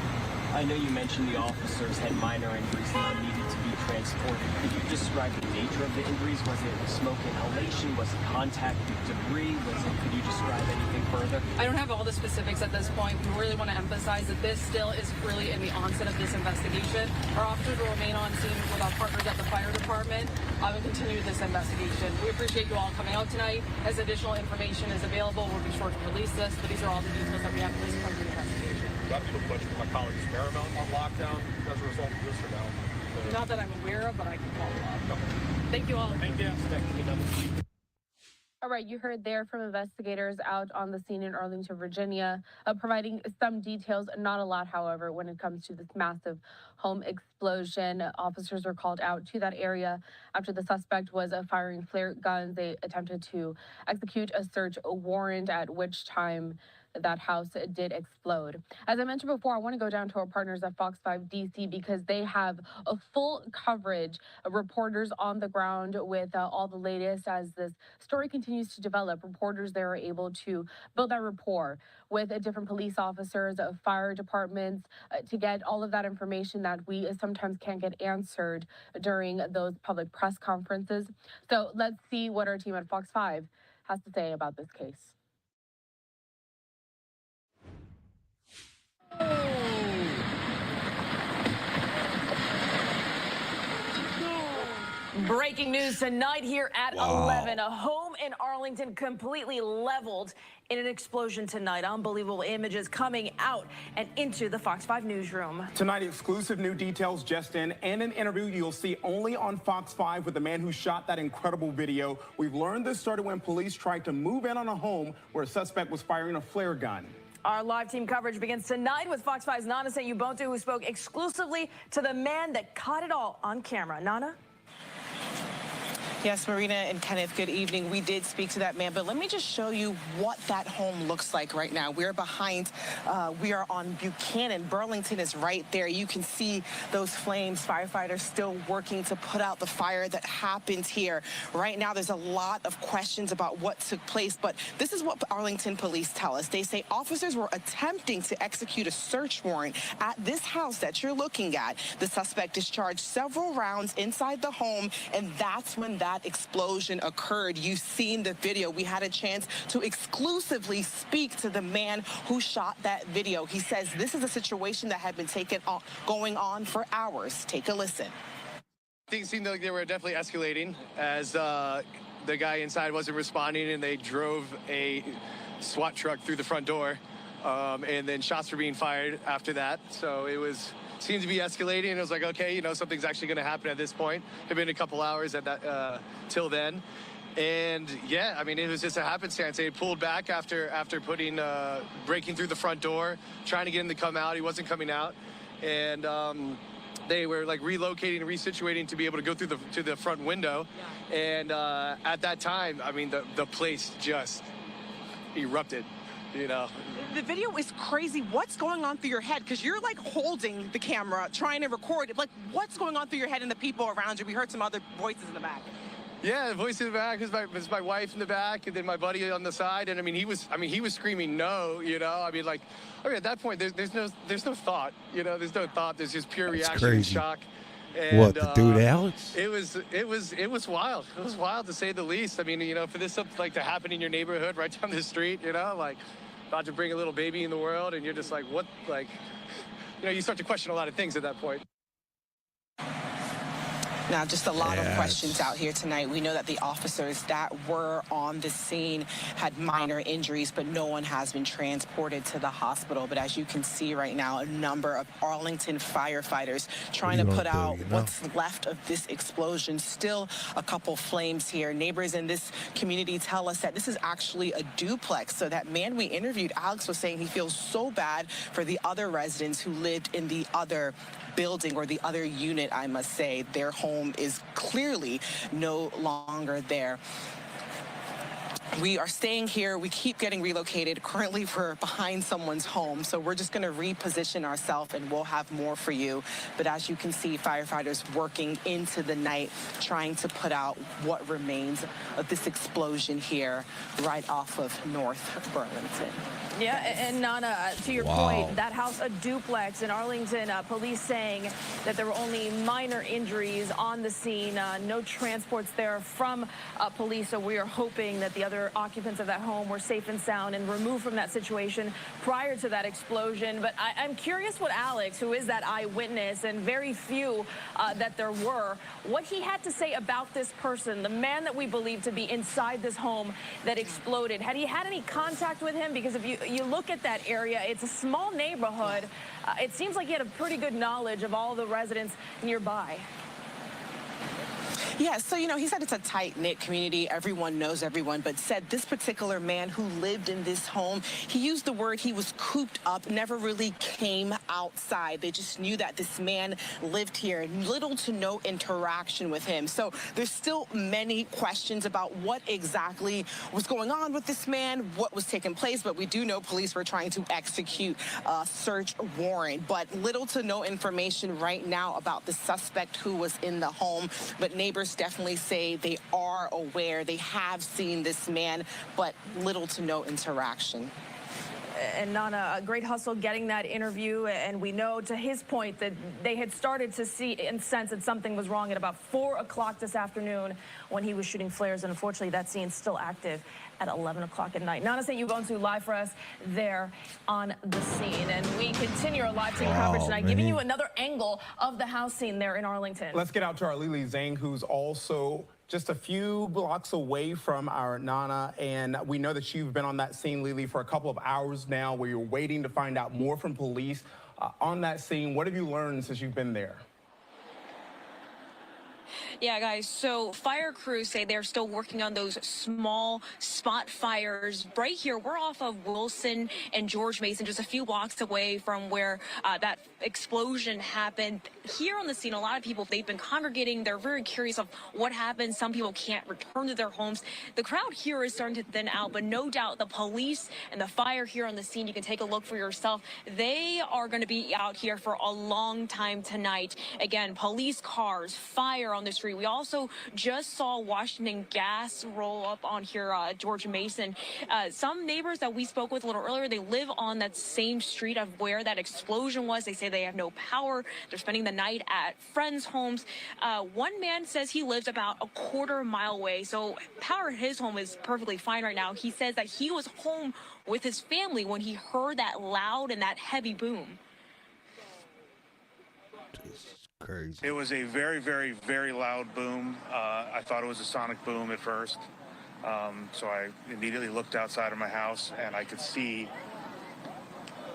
I know you mentioned the officers had minor injuries and needed to be transported. Could you describe the nature of the injuries? Was it smoke inhalation? Was it contact with debris? Could you describe anything further? I don't have all the specifics at this point. We really want to emphasize that this still is really in the onset of this investigation. Our officers will remain on scene with our partners at the fire department and continue this investigation. We appreciate you all coming out tonight. As additional information is available, we'll be sure to release this, but these are all the details that we have at this point in the investigation. Got to a question for my colleagues. Paramount on lockdown as a result of this or no? Not that I'm aware of, but I can follow up. Thank you all. Thank you. All right, you heard there from investigators out on the scene in Arlington, Virginia, providing some details, not a lot, however, when it comes to this massive home explosion. Officers were called out to that area after the suspect was firing flare guns. They attempted to execute a search warrant, at which time that house did explode. As I mentioned before, I want to go down to our partners at Fox 5 DC because they have a full coverage of reporters on the ground with all the latest as this story continues to develop. Reporters there are able to build that rapport with different police officers, fire departments, to get all of that information that we sometimes can't get answered during those public press conferences. So let's see what our team at Fox 5 has to say about this case. Breaking news tonight here at 11. A home in Arlington completely leveled in an explosion tonight. Unbelievable images coming out and into the Fox 5 newsroom. Tonight, exclusive new details just in and an interview you'll see only on Fox 5 with the man who shot that incredible video. We've learned this started when police tried to move in on a home where a suspect was firing a flare gun. Our live team coverage begins tonight with Fox 5's Nana Sayubontu, who spoke exclusively to the man that caught it all on camera. Nana? Yes, Marina and Kenneth, good evening. We did speak to that man, but let me just show you what that home looks like right now. We are on Buchanan. Burlington is right there. You can see those flames. Firefighters still working to put out the fire that happened here. Right now, there's a lot of questions about what took place, but this is what Arlington police tell us. They say officers were attempting to execute a search warrant at this house that you're looking at. The suspect discharged several rounds inside the home, and that's when that explosion occurred. You've seen the video. We had a chance to exclusively speak to the man who shot that video. He says this is a situation that had been going on for hours. Take a listen. Things seemed like they were definitely escalating as the guy inside wasn't responding, and they drove a SWAT truck through the front door, and then shots were being fired after that. So it seemed to be escalating, and it was like, okay, you know, something's actually going to happen at this point. It had been a couple hours at that till then, and yeah, I mean, it was just a happenstance. They had pulled back after breaking through the front door, trying to get him to come out. He wasn't coming out, and they were like relocating and resituating to be able to go through to the front window, and at that time, I mean, the place just erupted. You know, the video is crazy. What's going on through your head? Because you're like holding the camera, trying to record it. Like, what's going on through your head and the people around you? We heard some other voices in the back. Yeah, the voice in the back was my wife in the back, and then my buddy on the side. And I mean, he was screaming no. You know, I mean, at that point, there's no thought. You know, there's no thought. There's just pure reaction and shock. And, what, the dude Alex? It was wild. It was wild to say the least. I mean, you know, for this stuff like to happen in your neighborhood right down the street, you know, like about to bring a little baby in the world, and you're just like, what? Like, you know, you start to question a lot of things at that point. Now, just a lot of questions out here tonight. We know that the officers that were on the scene had minor injuries, but no one has been transported to the hospital. But as you can see right now, a number of Arlington firefighters trying to put out what's left of this explosion. Still a couple flames here. Neighbors in this community tell us that this is actually a duplex. So that man we interviewed, Alex, was saying he feels so bad for the other residents who lived in the other building, or the other unit, I must say. Their home is clearly no longer there. We are staying here. We keep getting relocated. Currently, we're behind someone's home, so we're just going to reposition ourselves, and we'll have more for you. But as you can see, firefighters working into the night, trying to put out what remains of this explosion here right off of North Burlington. Yeah, and Nana, to your point, that house, a duplex in Arlington, police saying that there were only minor injuries on the scene, no transports there from police, so we are hoping that the other occupants of that home were safe and sound and removed from that situation prior to that explosion. But I'm curious what Alex, who is that eyewitness, and very few that there were, what he had to say about this person, the man that we believe to be inside this home that exploded. Had he had any contact with him? Because if you look at that area, it's a small neighborhood. It seems like he had a pretty good knowledge of all the residents nearby. Yeah, so, you know, he said it's a tight-knit community. Everyone knows everyone, but said this particular man who lived in this home, he used the word he was cooped up, never really came outside. They just knew that this man lived here, little to no interaction with him. So there's still many questions about what exactly was going on with this man, what was taking place, but we do know police were trying to execute a search warrant. But little to no information right now about the suspect who was in the home, but neighbors definitely say they are aware, they have seen this man, but little to no interaction. And Nana, a great hustle getting that interview, and we know, to his point, that they had started to see and sense that something was wrong at about 4 o'clock this afternoon when he was shooting flares, and unfortunately that scene's still active at 11 o'clock at night. Nana St. Ubuntu live for us there on the scene. And we continue our live scene coverage tonight, giving you another angle of the house scene there in Arlington. Let's get out to our Lily Zhang, who's also just a few blocks away from our Nana. And we know that you've been on that scene, Lily, for a couple of hours now, where you're waiting to find out more from police on that scene. What have you learned since you've been there? Yeah, guys, so fire crews say they're still working on those small spot fires. Right here, we're off of Wilson and George Mason, just a few blocks away from where that explosion happened. Here on the scene, a lot of people, they've been congregating. They're very curious of what happened. Some people can't return to their homes. The crowd here is starting to thin out, but no doubt the police and the fire here on the scene, you can take a look for yourself. They are going to be out here for a long time tonight. Again, police cars, fire on the street. We also just saw Washington Gas roll up on here, George Mason. Some neighbors that we spoke with a little earlier, they live on that same street of where that explosion was. They say they have no power. They're spending the night at friends' homes. One man says he lives about a quarter-mile away, so power at his home is perfectly fine right now. He says that he was home with his family when he heard that loud and that heavy boom. Crazy. It was a very, very, very loud boom. I thought it was a sonic boom at first. So I immediately looked outside of my house and I could see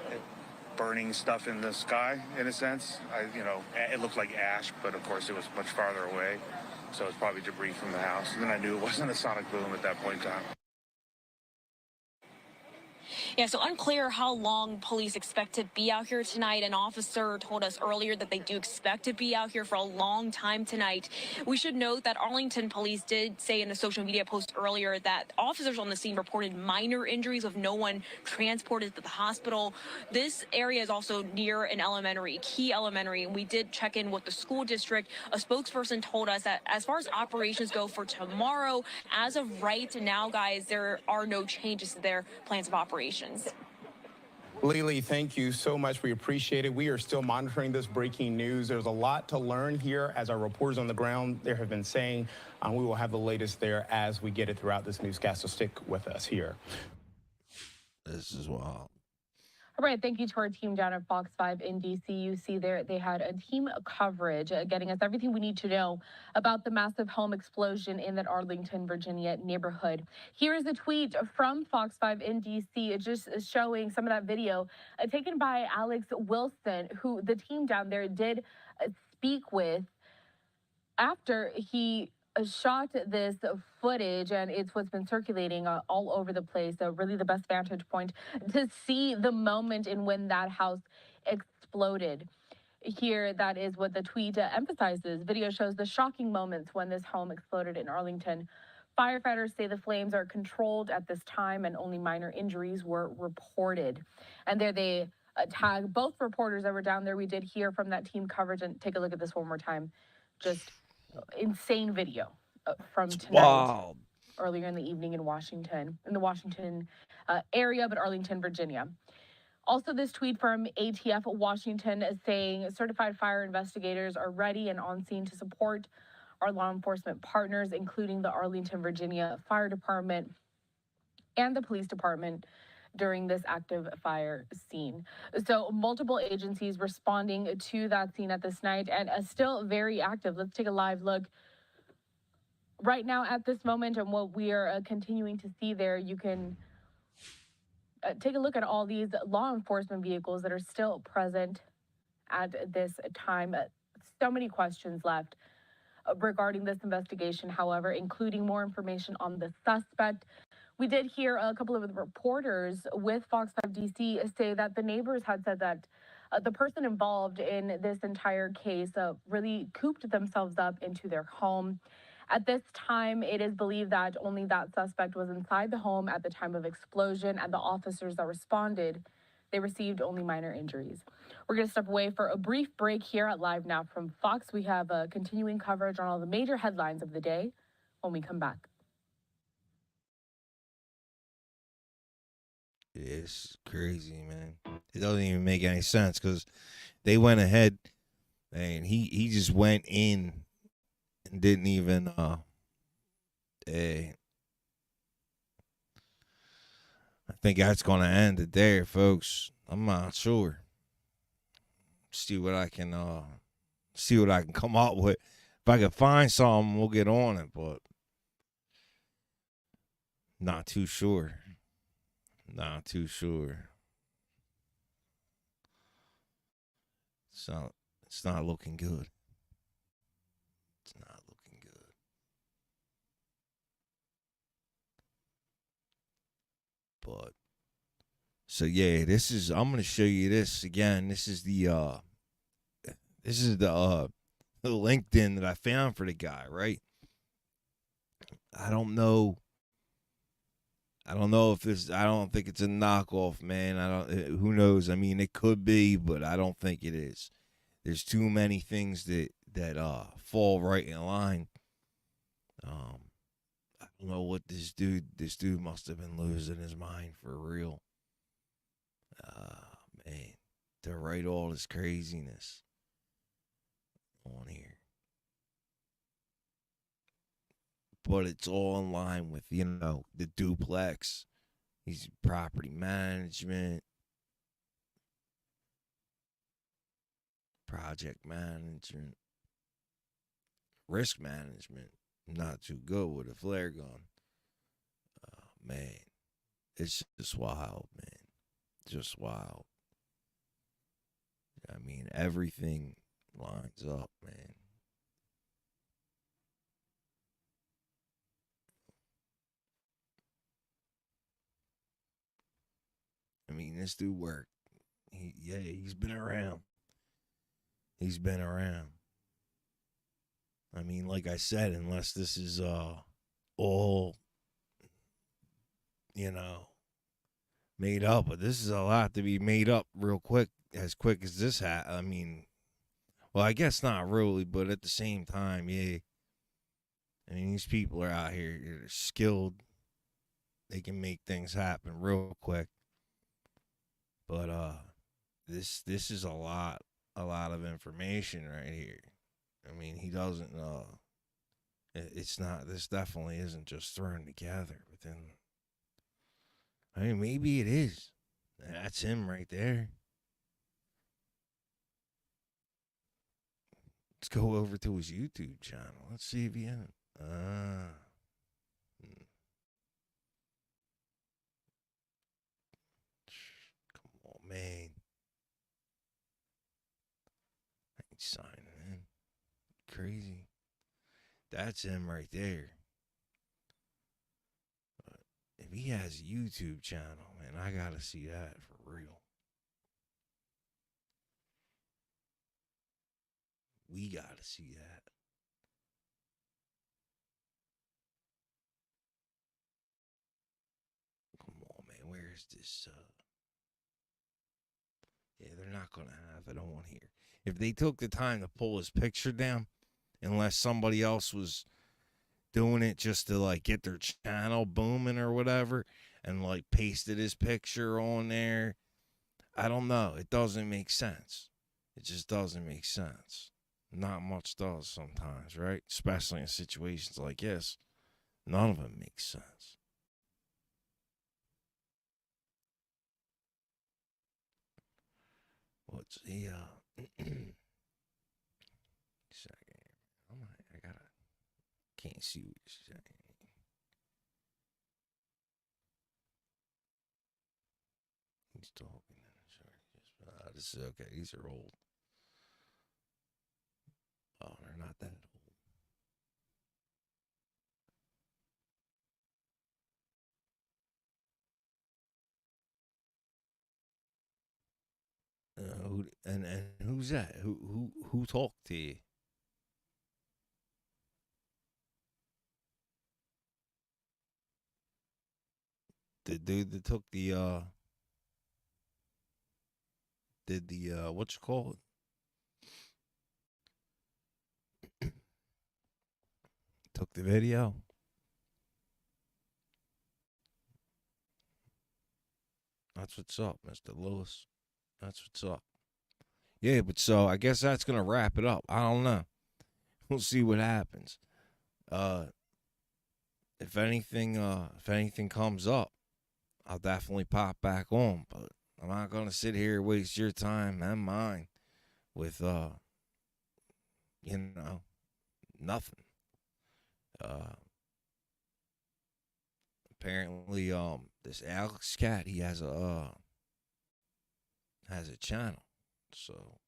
it burning stuff in the sky, in a sense. It looked like ash, but of course it was much farther away. So it's probably debris from the house. And then I knew it wasn't a sonic boom at that point in time. Yeah, so unclear how long police expect to be out here tonight. An officer told us earlier that they do expect to be out here for a long time tonight. We should note that Arlington police did say in a social media post earlier that officers on the scene reported minor injuries with no one transported to the hospital. This area is also near an elementary, Key Elementary, and we did check in with the school district. A spokesperson told us that as far as operations go for tomorrow, as of right now, guys, there are no changes to their plans of operations. Lily, thank you so much. We appreciate it. We are still monitoring this breaking news. There's a lot to learn here, as our reporters on the ground there have been saying. We will have the latest there as we get it throughout this newscast, so stick with us here. This is wild. All right, thank you to our team down at Fox 5 in D.C. You see there they had a team coverage getting us everything we need to know about the massive home explosion in that Arlington, Virginia neighborhood. Here is a tweet from Fox 5 in D.C. just showing some of that video taken by Alex Wilson, who the team down there did speak with after he shot this footage, and it's what's been circulating all over the place. Really the best vantage point to see the moment in when that house exploded. Here, that is what the tweet emphasizes. Video shows the shocking moments when this home exploded in Arlington. Firefighters say the flames are controlled at this time and only minor injuries were reported. And there they tag both reporters that were down there. We did hear from that team coverage, and take a look at this one more time. Just insane video from tonight. Wow. Earlier in the evening in Washington, in the Washington area, but Arlington, Virginia. Also, this tweet from ATF Washington is saying certified fire investigators are ready and on scene to support our law enforcement partners, including the Arlington, Virginia Fire Department and the police department during this active fire scene. So multiple agencies responding to that scene at this night, and still very active. Let's take a live look right now at this moment and what we are continuing to see there. You can take a look at all these law enforcement vehicles that are still present at this time. So many questions left regarding this investigation, however, including more information on the suspect. We did hear a couple of the reporters with Fox 5 DC say that the neighbors had said that the person involved in this entire case really cooped themselves up into their home. At this time, it is believed that only that suspect was inside the home at the time of explosion, and the officers that responded, they received only minor injuries. We're going to step away for a brief break here at Live Now from Fox. We have continuing coverage on all the major headlines of the day when we come back. It's crazy, man. It doesn't even make any sense because they went ahead and he just went in and didn't even think that's going to end it there, folks. I'm not sure. See what I can come up with. If I can find something, we'll get on it, but not too sure. Not too sure. It's not looking good. It's not looking good. But so yeah, I'm gonna show you this again. This is the LinkedIn that I found for the guy, right? I don't know if I don't think it's a knockoff, man. Who knows? I mean, it could be, but I don't think it is. There's too many things that fall right in line. I don't know what this dude must have been losing his mind for real. Man, to write all this craziness on here. But it's all in line with, the duplex. He's property management, project management, risk management. Not too good with a flare gun. Man, it's just wild, man. Just wild. I mean, everything lines up, man. I mean, this dude worked. He's been around. He's been around. I mean, like I said, unless this is all, made up. But this is a lot to be made up real quick, as quick as this I mean, well, I guess not really, but at the same time, yeah. I mean, these people are out here. They're skilled. They can make things happen real quick. But this is a lot of information right here. I mean, he doesn't this definitely isn't just thrown together within. I mean, maybe it is. That's him right there. Let's go over to his YouTube channel. Let's see if he hasn't. Come on, man. I ain't signing in. Crazy. That's him right there. But if he has a YouTube channel, man, I gotta see that for real. We gotta see that. Come on, man. Where's this? Yeah, they're not gonna have it on here. If they took the time to pull his picture down, unless somebody else was doing it just to get their channel booming or whatever, and pasted his picture on there, I don't know. It doesn't make sense. It just doesn't make sense. Not much does sometimes, right? Especially in situations like this. None of it makes sense. What's the second? Can't see what you're saying. He's talking. This is okay. These are old. Oh, they're not that old. And who's that? Who talked to you? The dude that took the what you call it? Took the video. That's what's up, Mr. Lewis. That's what's up. Yeah, but so I guess that's gonna wrap it up. I don't know. We'll see what happens. If anything comes up, I'll definitely pop back on, but I'm not gonna sit here and waste your time and mine with nothing. Apparently this Alex Cat, he has a channel. So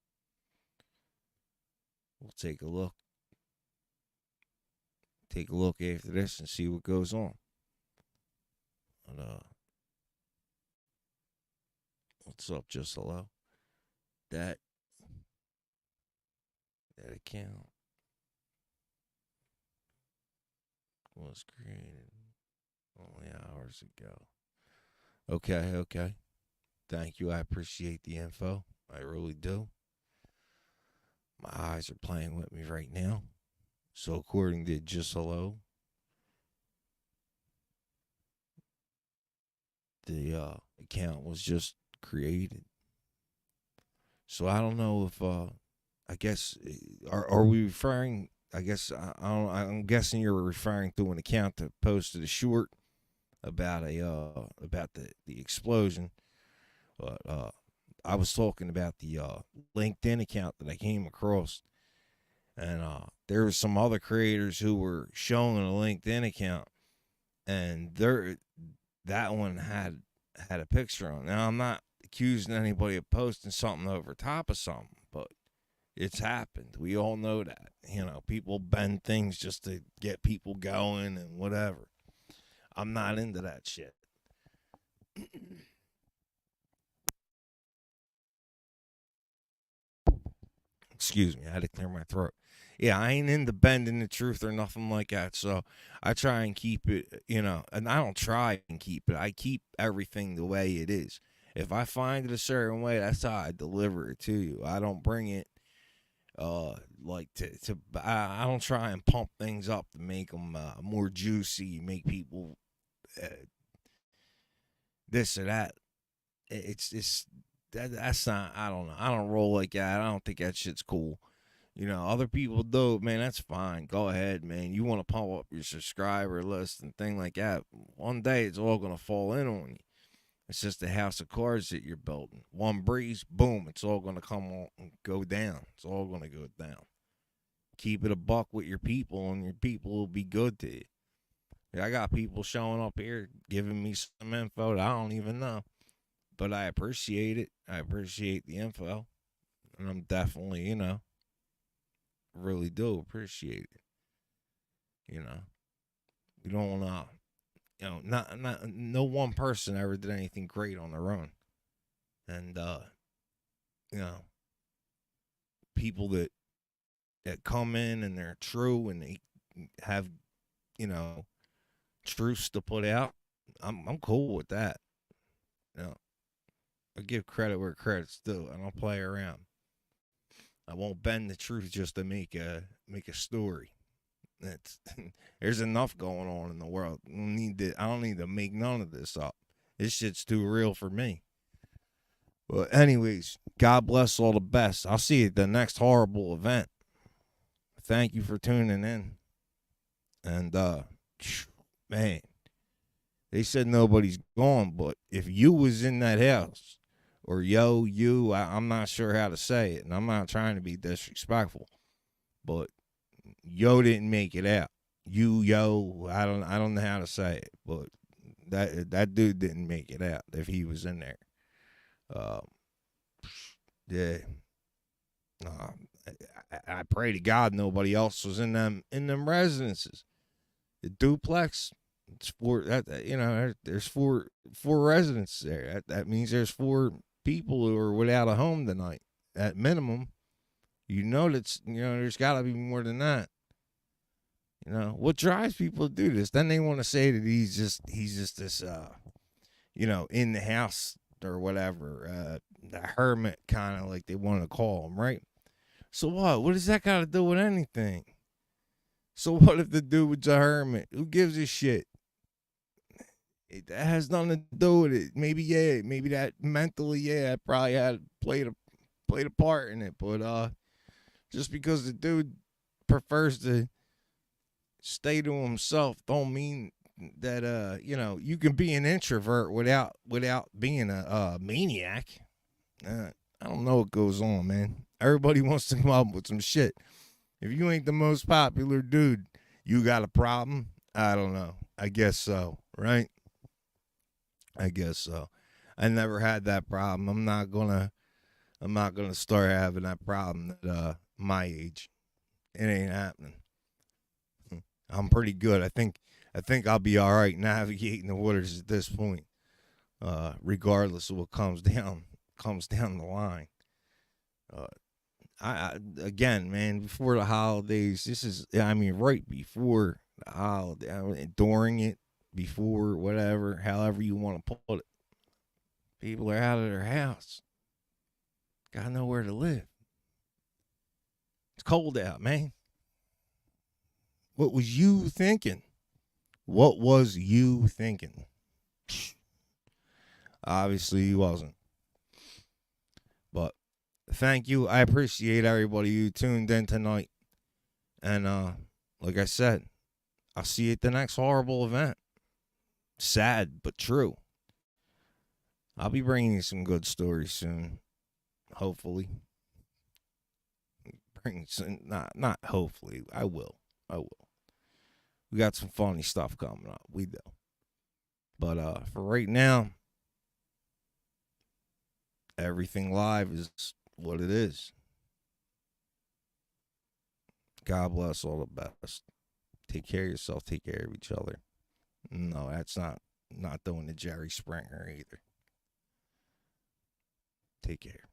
we'll take a look. Take a look after this and see what goes on. But, what's up, just hello? That account was created only hours ago. Okay. Thank you. I appreciate the info. I really do. My eyes are playing with me right now. So according to just hello, the account was just created. So I don't know if I guess are we referring? I guess I'm guessing you're referring to an account that posted a short about the explosion, but I was talking about the LinkedIn account that I came across, and there were some other creators who were showing a LinkedIn account, and that one had a picture on. Now I'm not accusing anybody of posting something over top of something, but it's happened. We all know that. People bend things just to get people going and whatever. I'm not into that shit. Excuse me, I had to clear my throat. Yeah, I ain't into bending the truth or nothing like that. So I try and keep it, and I don't try and keep it. I keep everything the way it is. If I find it a certain way, that's how I deliver it to you. I don't bring it like I don't try and pump things up to make them more juicy, make people this or that. That's not, I don't know. I don't roll like that. I don't think that shit's cool. Other people do, man, that's fine. Go ahead, man. You want to pump up your subscriber list and thing like that. One day it's all going to fall in on you. It's just a house of cards that you're building. One breeze, boom, it's all going to come on and go down. It's all going to go down. Keep it a buck with your people, and your people will be good to you. I got people showing up here giving me some info that I don't even know. But I appreciate it. I appreciate the info. And I'm definitely, really do appreciate it. You don't want to, no one person ever did anything great on their own. And, people that come in and they're true and they have, truths to put out, I'm cool with that. I give credit where credit's due. I don't play around. I won't bend the truth just to make a story. There's enough going on in the world. I don't need to make none of this up. This shit's too real for me. But anyways, God bless all the best. I'll see you at the next horrible event. Thank you for tuning in. And man, they said nobody's gone, but if you was in that house, or I'm not sure how to say it, and I'm not trying to be disrespectful, but yo didn't make it out. I don't know how to say it, but that dude didn't make it out if he was in there. Yeah. I pray to God nobody else was in them residences. The duplex, it's four. There's four residents there. That means there's 4 people who are without a home tonight. At minimum, there's got to be more than that. What drives people to do this? Then they want to say that he's just this, in the house or whatever, the hermit kind of like they want to call him, right? So what? What does that got to do with anything? So what if the dude was a hermit? Who gives a shit? It has nothing to do with it. Maybe that mentally, I probably had played a part in it. But just because the dude prefers to stay to himself, don't mean you know, you can be an introvert without being a maniac. I don't know what goes on, man. Everybody wants to come up with some shit. If you ain't the most popular dude, you got a problem? I don't know. I guess so, right? I guess so. I never had that problem. I'm not gonna start having that problem at my age. It ain't happening. I'm pretty good. I think I'll be all right navigating the waters at this point, regardless of what comes down the line. I again, man, before the holidays, right before the holiday, during it, before, whatever, however you want to put it. People are out of their house. Got nowhere to live. It's cold out, man. What was you thinking? What was you thinking? Obviously, he wasn't. But thank you. I appreciate everybody who tuned in tonight. And like I said, I'll see you at the next horrible event. Sad, but true. I'll be bringing you some good stories soon. Hopefully. Not hopefully. I will. We got some funny stuff coming up. We do. But for right now, everything live is what it is. God bless all the best. Take care of yourself. Take care of each other. No, that's not doing the Jerry Springer either. Take care.